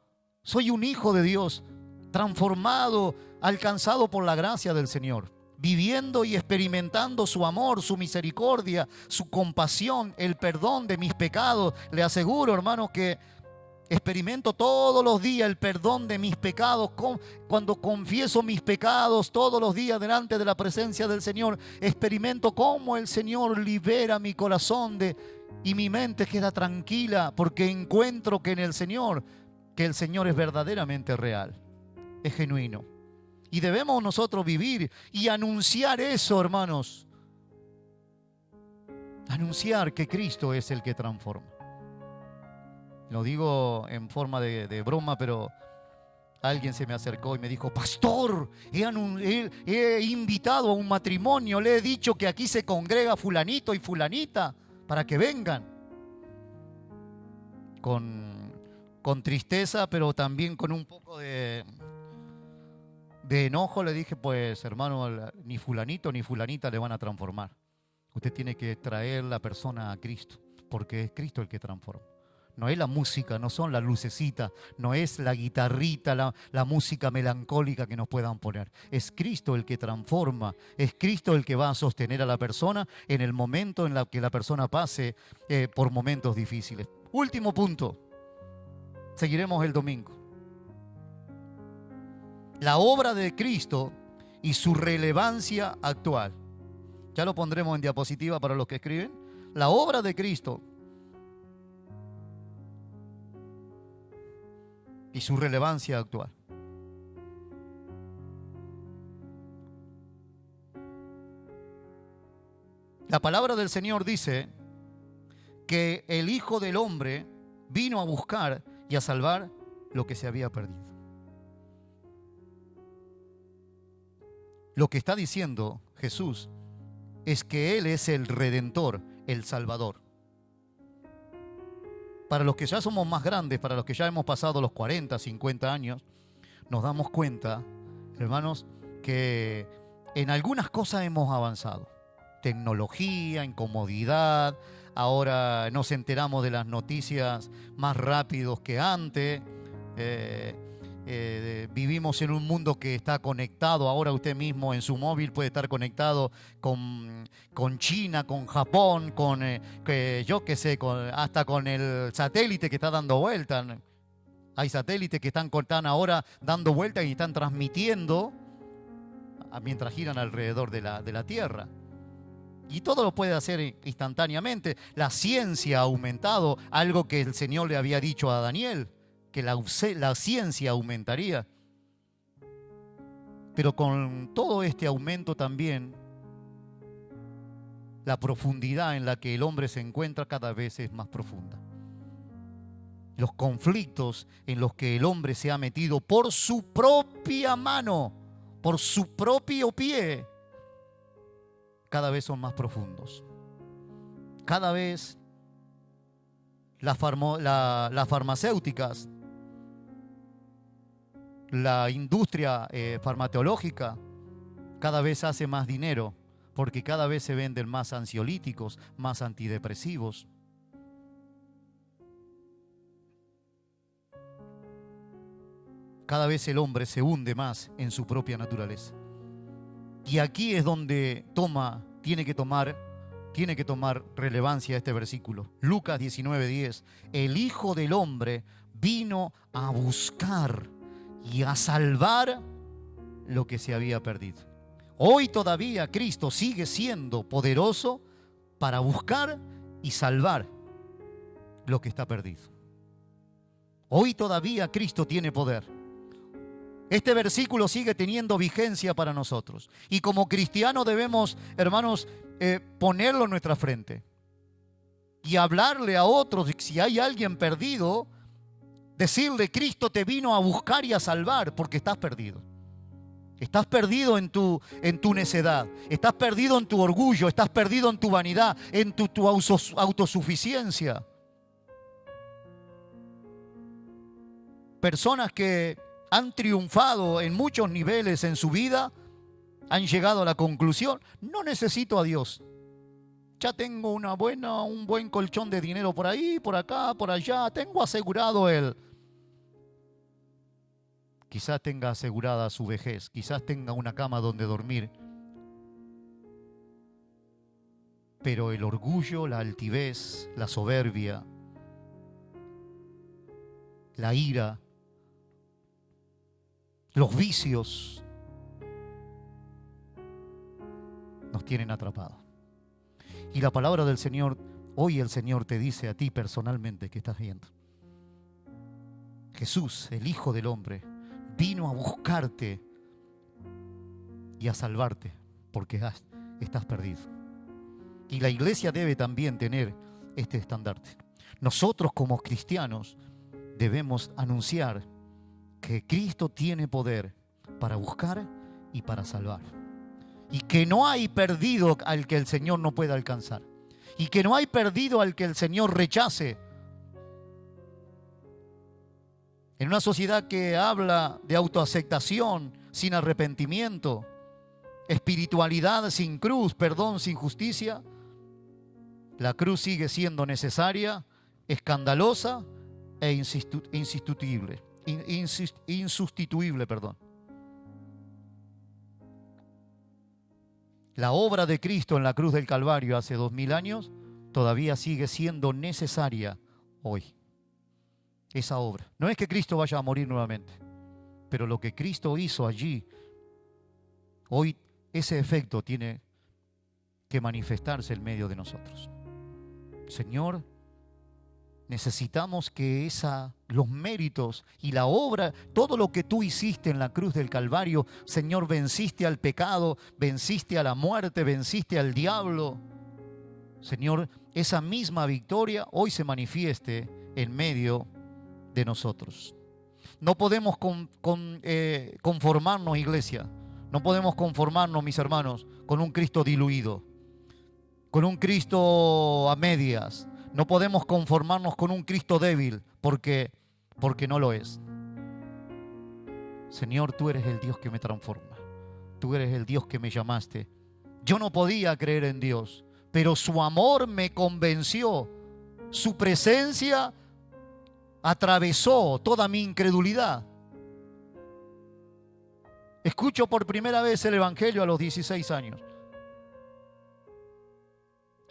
soy un hijo de Dios, transformado, alcanzado por la gracia del Señor, viviendo y experimentando su amor, su misericordia, su compasión, el perdón de mis pecados. Le aseguro, hermanos, que experimento todos los días el perdón de mis pecados. Cuando confieso mis pecados todos los días delante de la presencia del Señor, experimento cómo el Señor libera mi corazón y mi mente queda tranquila, porque encuentro que en el Señor, que el Señor es verdaderamente real, es genuino. Y debemos nosotros vivir y anunciar eso, hermanos. Anunciar que Cristo es el que transforma. Lo digo en forma de broma, pero alguien se me acercó y me dijo: pastor, he invitado a un matrimonio, le he dicho que aquí se congrega fulanito y fulanita para que vengan. Con tristeza, pero también con un poco de enojo, le dije: pues hermano, ni fulanito ni fulanita le van a transformar. Usted tiene que traer la persona a Cristo, porque es Cristo el que transforma. No es la música, no son las lucecitas, no es la guitarrita, la música melancólica que nos puedan poner. Es Cristo el que transforma, es Cristo el que va a sostener a la persona en el momento en el que la persona pase por momentos difíciles. Último punto, seguiremos el domingo. La obra de Cristo y su relevancia actual. Ya lo pondremos en diapositiva para los que escriben. La obra de Cristo y su relevancia actual. La palabra del Señor dice que el Hijo del Hombre vino a buscar y a salvar lo que se había perdido. Lo que está diciendo Jesús es que Él es el Redentor, el Salvador. Para los que ya somos más grandes, para los que ya hemos pasado los 40, 50 años, nos damos cuenta, hermanos, que en algunas cosas hemos avanzado. Tecnología, en comodidad, ahora nos enteramos de las noticias más rápidos que antes. Vivimos en un mundo que está conectado. Ahora usted mismo en su móvil puede estar conectado con China, con Japón, con yo qué sé, hasta con el satélite que está dando vueltas. Hay satélites que están ahora dando vueltas y están transmitiendo mientras giran alrededor de la Tierra. Y todo lo puede hacer instantáneamente. La ciencia ha aumentado, algo que el Señor le había dicho a Daniel, que la ciencia aumentaría. Pero con todo este aumento también, la profundidad en la que el hombre se encuentra cada vez es más profunda. Los conflictos en los que el hombre se ha metido por su propia mano, por su propio pie, cada vez son más profundos. Cada vez las farmacéuticas, la industria farmacológica, cada vez hace más dinero, porque cada vez se venden más ansiolíticos, más antidepresivos. Cada vez el hombre se hunde más en su propia naturaleza. Y aquí es donde tiene que tomar relevancia este versículo. Lucas 19:10. El Hijo del Hombre vino a buscar y a salvar lo que se había perdido. Hoy todavía Cristo sigue siendo poderoso para buscar y salvar lo que está perdido. Hoy todavía Cristo tiene poder. Este versículo sigue teniendo vigencia para nosotros. Y como cristianos debemos, hermanos, ponerlo en nuestra frente. Y hablarle a otros, si hay alguien perdido, decirle: Cristo te vino a buscar y a salvar, porque estás perdido. Estás perdido en tu necedad. Estás perdido en tu orgullo. Estás perdido en tu vanidad, en tu autosuficiencia. Personas que han triunfado en muchos niveles en su vida, han llegado a la conclusión: no necesito a Dios. Ya tengo un buen colchón de dinero por ahí, por acá, por allá. Tengo asegurado quizás tenga asegurada su vejez, quizás tenga una cama donde dormir. Pero el orgullo, la altivez, la soberbia, la ira, los vicios nos tienen atrapados. Y la palabra del Señor, hoy el Señor te dice a ti personalmente que estás viendo: Jesús, el Hijo del Hombre, vino a buscarte y a salvarte, porque estás perdido. Y la iglesia debe también tener este estandarte. Nosotros como cristianos debemos anunciar que Cristo tiene poder para buscar y para salvar. Y que no hay perdido al que el Señor no pueda alcanzar. Y que no hay perdido al que el Señor rechace. En una sociedad que habla de autoaceptación sin arrepentimiento, espiritualidad sin cruz, perdón sin justicia, la cruz sigue siendo necesaria, escandalosa e insustituible. La obra de Cristo en la cruz del Calvario hace 2000 años todavía sigue siendo necesaria hoy. Esa obra. No es que Cristo vaya a morir nuevamente, pero lo que Cristo hizo allí, hoy ese efecto tiene que manifestarse en medio de nosotros. Señor, necesitamos que los méritos y la obra, todo lo que tú hiciste en la cruz del Calvario, Señor, venciste al pecado, venciste a la muerte, venciste al diablo. Señor, esa misma victoria hoy se manifieste en medio de nosotros. No podemos conformarnos, iglesia. No podemos conformarnos, mis hermanos, con un Cristo diluido, con un Cristo a medias. No podemos conformarnos con un Cristo débil, porque no lo es. Señor, tú eres el Dios que me transforma. Tú eres el Dios que me llamaste. Yo no podía creer en Dios, pero su amor me convenció. Su presencia atravesó toda mi incredulidad. Escucho por primera vez el Evangelio a los 16 años.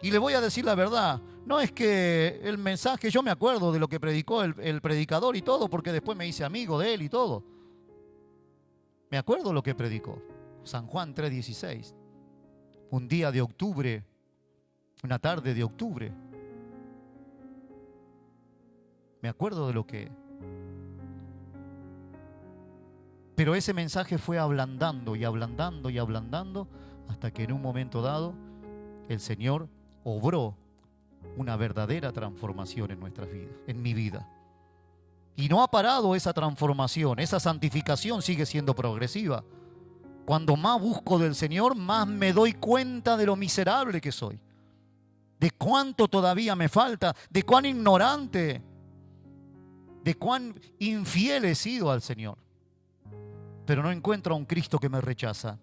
Y le voy a decir la verdad, no es que el mensaje, yo me acuerdo de lo que predicó el predicador y todo, porque después me hice amigo de él y todo. Me acuerdo lo que predicó. San Juan 3:16. Un día de octubre, una tarde de octubre. Me acuerdo de lo que... Pero ese mensaje fue ablandando y ablandando y ablandando hasta que en un momento dado el Señor obró una verdadera transformación en nuestras vidas, en mi vida. Y no ha parado esa transformación, esa santificación sigue siendo progresiva. Cuando más busco del Señor, más me doy cuenta de lo miserable que soy, de cuánto todavía me falta, de cuán ignorante, de cuán infiel he sido al Señor. Pero no encuentro a un Cristo que me rechaza.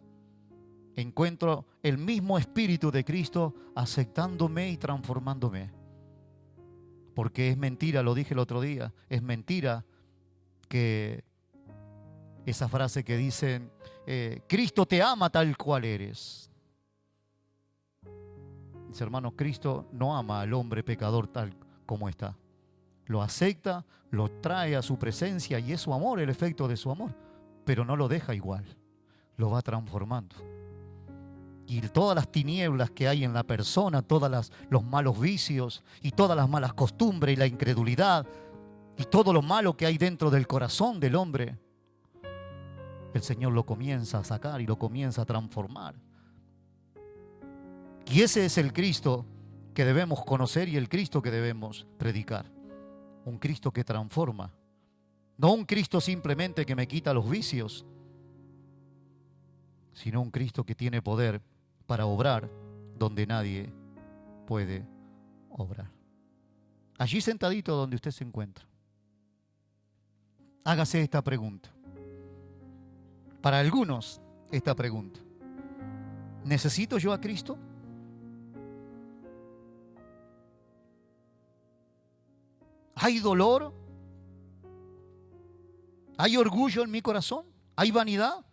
Encuentro el mismo Espíritu de Cristo aceptándome y transformándome. Porque es mentira, lo dije el otro día, es mentira que esa frase que dicen, Cristo te ama tal cual eres. Mis hermanos, Cristo no ama al hombre pecador tal como está. Lo acepta, lo trae a su presencia y es su amor, el efecto de su amor. Pero no lo deja igual, lo va transformando. Y todas las tinieblas que hay en la persona, todos los malos vicios y todas las malas costumbres y la incredulidad y todo lo malo que hay dentro del corazón del hombre, el Señor lo comienza a sacar y lo comienza a transformar. Y ese es el Cristo que debemos conocer y el Cristo que debemos predicar. Un Cristo que transforma. No un Cristo simplemente que me quita los vicios, sino un Cristo que tiene poder para obrar donde nadie puede obrar. Allí sentadito donde usted se encuentra, hágase esta pregunta. Para algunos, esta pregunta: ¿necesito yo a Cristo? ¿Hay dolor? ¿Hay orgullo en mi corazón? ¿Hay vanidad?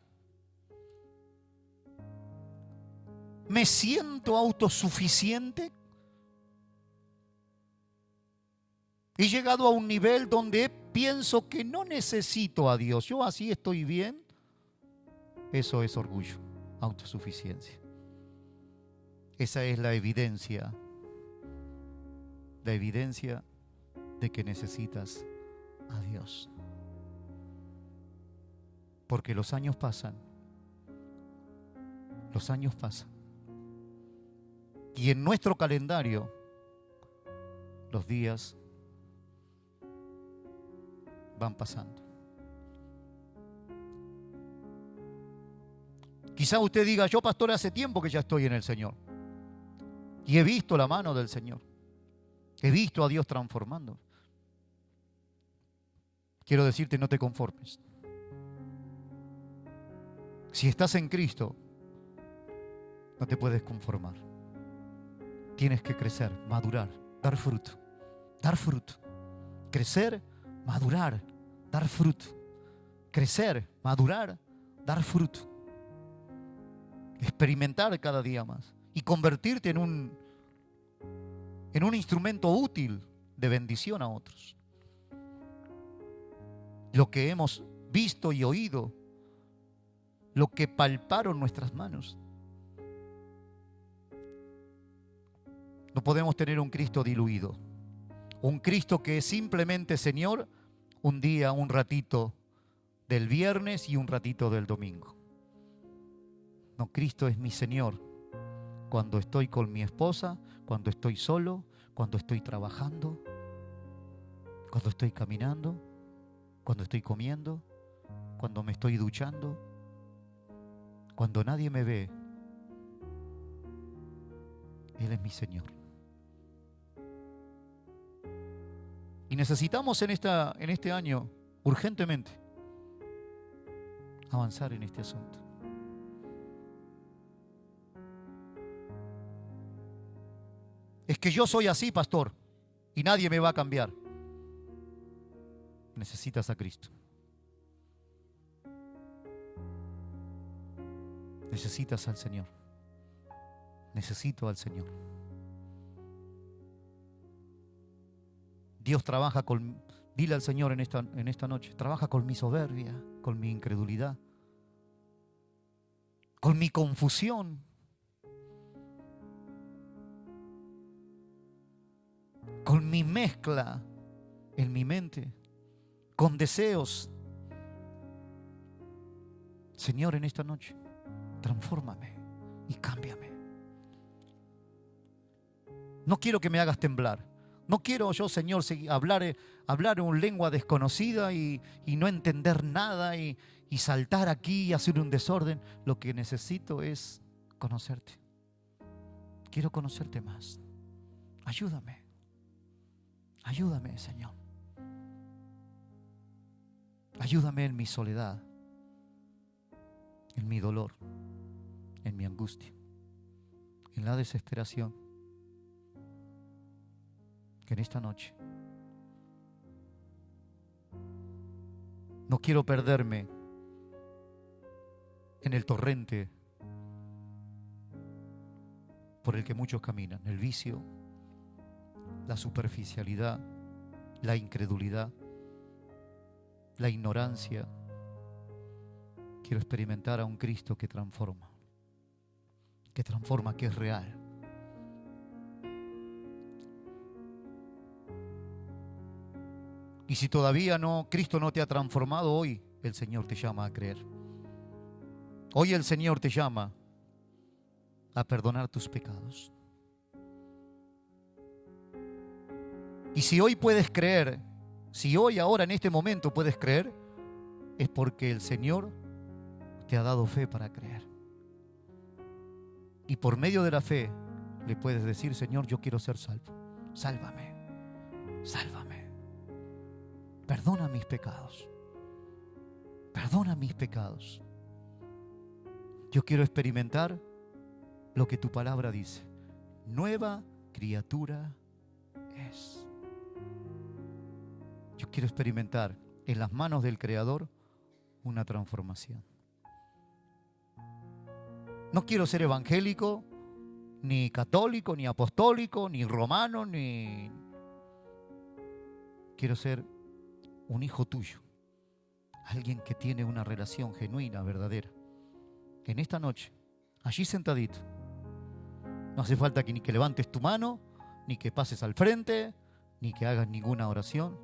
¿Me siento autosuficiente? He llegado a un nivel donde pienso que no necesito a Dios. Yo así estoy bien. Eso es orgullo, autosuficiencia. Esa es la evidencia de que necesitas a Dios. Porque los años pasan. Los años pasan. Y en nuestro calendario, los días van pasando. Quizá usted diga, yo pastor hace tiempo que ya estoy en el Señor. Y he visto la mano del Señor. He visto a Dios transformando. Quiero decirte, no te conformes. Si estás en Cristo, no te puedes conformar. Tienes que crecer, madurar, dar fruto. Dar fruto. Crecer, madurar, dar fruto. Crecer, madurar, dar fruto. Experimentar cada día más. Y convertirte en un instrumento útil de bendición a otros. Lo que hemos visto y oído, lo que palparon nuestras manos, No podemos tener un Cristo diluido. Un Cristo que es simplemente Señor un día, un ratito del viernes y un ratito del domingo. No, Cristo es mi Señor cuando estoy con mi esposa, cuando estoy solo, cuando estoy trabajando, cuando estoy caminando, cuando estoy comiendo, cuando me estoy duchando, cuando nadie me ve. Él es mi Señor. Y necesitamos en este año, urgentemente, avanzar en este asunto. Es que yo soy así, pastor, y nadie me va a cambiar. Necesitas a Cristo. Necesitas al Señor. Necesito al Señor. Dios trabaja con, dile al Señor en esta noche, trabaja con mi soberbia, con mi incredulidad, con mi confusión, con mi mezcla en mi mente, con deseos. Señor, en esta noche, transfórmame y cámbiame. No quiero que me hagas temblar. No quiero yo, Señor, hablar en lengua desconocida y no entender nada y saltar aquí y hacer un desorden. Lo que necesito es conocerte. Quiero conocerte más. Ayúdame. Ayúdame, Señor. Ayúdame en mi soledad, en mi dolor, en mi angustia, en la desesperación. Que en esta noche no quiero perderme en el torrente por el que muchos caminan, el vicio, la superficialidad, la incredulidad, la ignorancia. Quiero experimentar a un Cristo que transforma, que es real. Y si todavía Cristo no te ha transformado, hoy el Señor te llama a creer. Hoy el Señor te llama a perdonar tus pecados. Y si hoy puedes creer, si hoy, ahora, en este momento puedes creer, es porque el Señor te ha dado fe para creer. Y por medio de la fe le puedes decir: Señor, yo quiero ser salvo. Sálvame, sálvame. Perdona mis pecados. Perdona mis pecados. Yo quiero experimentar lo que tu palabra dice. Nueva criatura es. Yo quiero experimentar en las manos del Creador una transformación. No quiero ser evangélico, ni católico, ni apostólico, ni romano, ni... Quiero ser un hijo tuyo, alguien que tiene una relación genuina, verdadera. En esta noche, allí sentadito, no hace falta ni que levantes tu mano, ni que pases al frente, ni que hagas ninguna oración.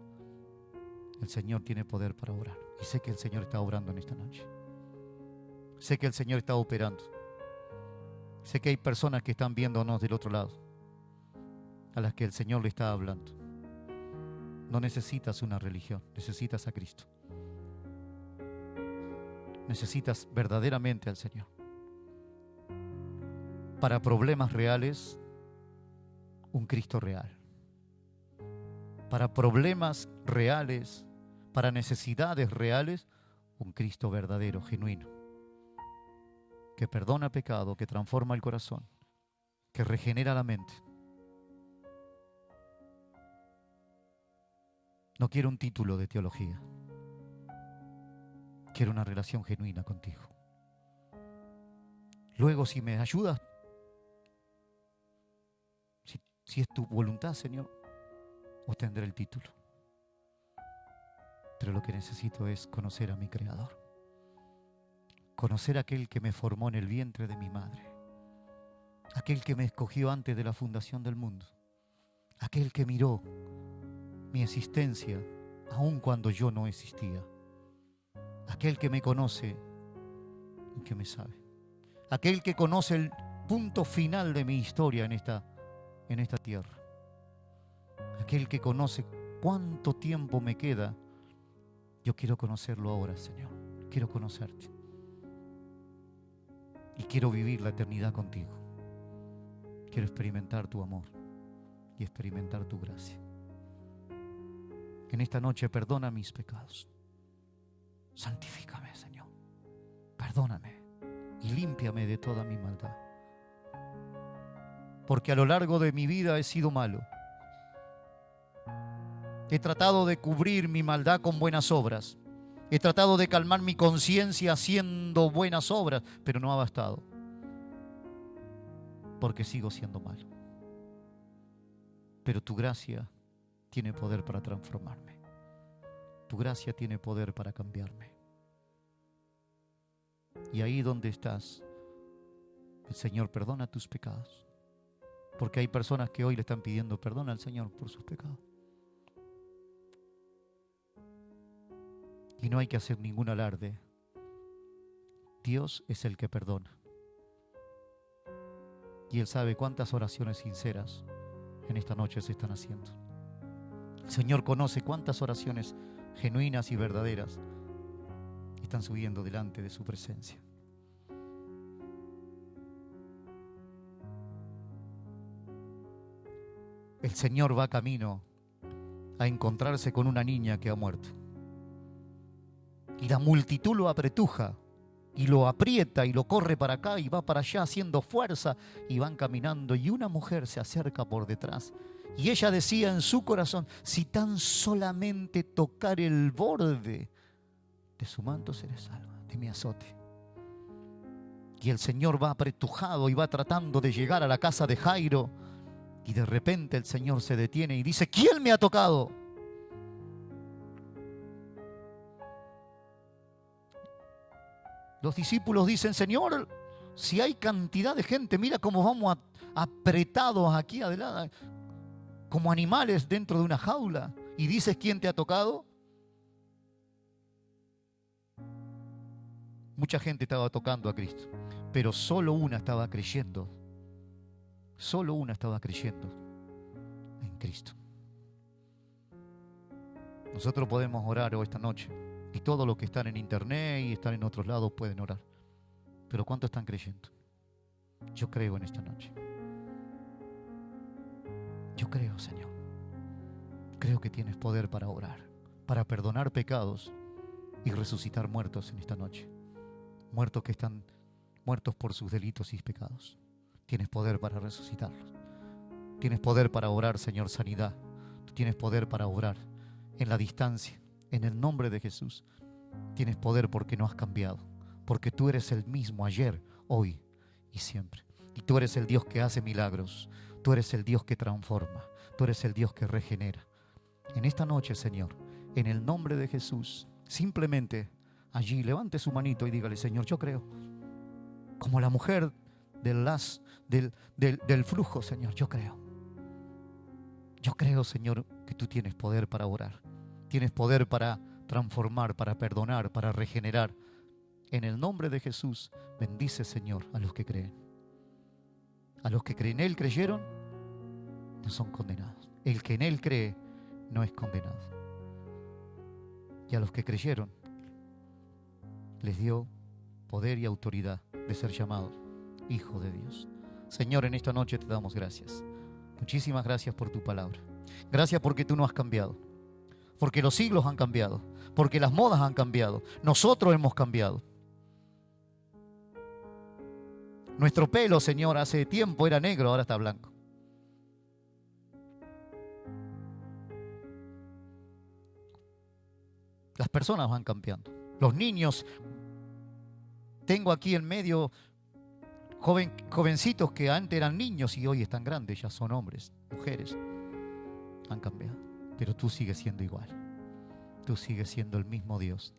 El Señor tiene poder para orar. Y sé que el Señor está obrando en esta noche. Sé que el Señor está operando. Sé que hay personas que están viéndonos del otro lado, a las que el Señor le está hablando. No necesitas una religión, necesitas a Cristo. Necesitas verdaderamente al Señor. Para problemas reales, un Cristo real. Para problemas reales, para necesidades reales, un Cristo verdadero, genuino, que perdona pecado, que transforma el corazón, que regenera la mente. No quiero un título de teología. Quiero una relación genuina contigo. Luego, si me ayudas, si es tu voluntad, Señor, obtendré el título. Pero lo que necesito es conocer a mi Creador. Conocer a aquel que me formó en el vientre de mi madre. aquel que me escogió antes de la fundación del mundo, aquel que miró mi existencia aun cuando yo no existía, aquel que me conoce y que me sabe, aquel que conoce el punto final de mi historia en esta tierra, aquel que conoce cuánto tiempo me queda. Yo quiero conocerlo ahora, Señor. Quiero conocerte y quiero vivir la eternidad contigo. Quiero experimentar tu amor y experimentar tu gracia. En esta noche perdona mis pecados. Santifícame, Señor. Perdóname y límpiame de toda mi maldad. Porque a lo largo de mi vida he sido malo. He tratado de cubrir mi maldad con buenas obras. He tratado de calmar mi conciencia haciendo buenas obras, pero no ha bastado. Porque sigo siendo malo. Pero tu gracia tiene poder para transformarme. Tu gracia tiene poder para cambiarme. Y ahí donde estás, el Señor perdona tus pecados. Porque hay personas que hoy le están pidiendo perdón al Señor por sus pecados. Y no hay que hacer ningún alarde. Dios es el que perdona. Y Él sabe cuántas oraciones sinceras en esta noche se están haciendo. El Señor conoce cuántas oraciones genuinas y verdaderas están subiendo delante de su presencia. El Señor va camino a encontrarse con una niña que ha muerto. Y la multitud lo apretuja y lo aprieta y lo corre para acá y va para allá haciendo fuerza y van caminando y una mujer se acerca por detrás y ella decía en su corazón: si tan solamente tocar el borde de su manto seré salva de mi azote. Y el Señor va apretujado y va tratando de llegar a la casa de Jairo y de repente el Señor se detiene y dice: ¿quién me ha tocado? Los discípulos dicen: Señor, si hay cantidad de gente, mira cómo vamos apretados aquí adelante, como animales dentro de una jaula. ¿Y dices quién te ha tocado? Mucha gente estaba tocando a Cristo, pero solo una estaba creyendo. Solo una estaba creyendo en Cristo. Nosotros podemos orar hoy esta noche. Y todos los que están en internet y están en otros lados pueden orar. Pero ¿cuántos están creyendo? Yo creo en esta noche. Yo creo, Señor. Creo que tienes poder para orar, para perdonar pecados y resucitar muertos en esta noche. Muertos que están muertos por sus delitos y pecados. Tienes poder para resucitarlos. Tienes poder para orar, Señor, sanidad. Tú tienes poder para orar en la distancia. En el nombre de Jesús, tienes poder porque no has cambiado, porque tú eres el mismo ayer, hoy y siempre. Y tú eres el Dios que hace milagros, tú eres el Dios que transforma, tú eres el Dios que regenera. En esta noche, Señor, en el nombre de Jesús, simplemente allí levante su manito y dígale: Señor, yo creo. Como la mujer del flujo, Señor, yo creo. Yo creo, Señor, que tú tienes poder para orar. Tienes poder para transformar, para perdonar, para regenerar. En el nombre de Jesús, bendice, Señor, a los que creen. A los que en Él creyeron, no son condenados. El que en Él cree, no es condenado. Y a los que creyeron, les dio poder y autoridad de ser llamados hijos de Dios. Señor, en esta noche te damos gracias. Muchísimas gracias por tu palabra. Gracias porque tú no has cambiado. Porque los siglos han cambiado, porque las modas han cambiado, nosotros hemos cambiado. Nuestro pelo, Señor, hace tiempo era negro, ahora está blanco. Las personas van cambiando. Los niños, tengo aquí en medio jovencitos que antes eran niños y hoy están grandes, ya son hombres, mujeres. Han cambiado. Pero tú sigues siendo igual. Tú sigues siendo el mismo Dios.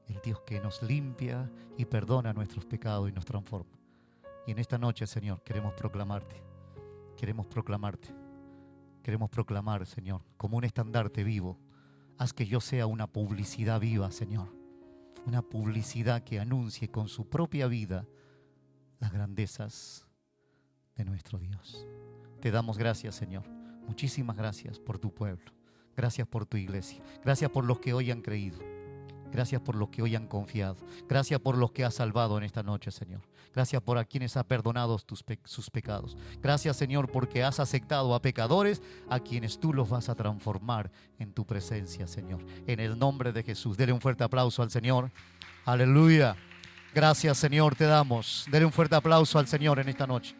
El Dios que nos limpia y perdona nuestros pecados y nos transforma. Y en esta noche, Señor, queremos proclamarte. Queremos proclamarte. Queremos proclamar, Señor, como un estandarte vivo. Haz que yo sea una publicidad viva, Señor. Una publicidad que anuncie con su propia vida las grandezas de nuestro Dios. Te damos gracias, Señor. Muchísimas gracias por tu pueblo. Gracias por tu iglesia. Gracias por los que hoy han creído. Gracias por los que hoy han confiado. Gracias por los que has salvado en esta noche, Señor. Gracias por a quienes has perdonado sus pecados. Gracias, Señor, porque has aceptado a pecadores a quienes tú los vas a transformar en tu presencia, Señor. En el nombre de Jesús. Dele un fuerte aplauso al Señor. Aleluya. Gracias, Señor, te damos. Dele un fuerte aplauso al Señor en esta noche.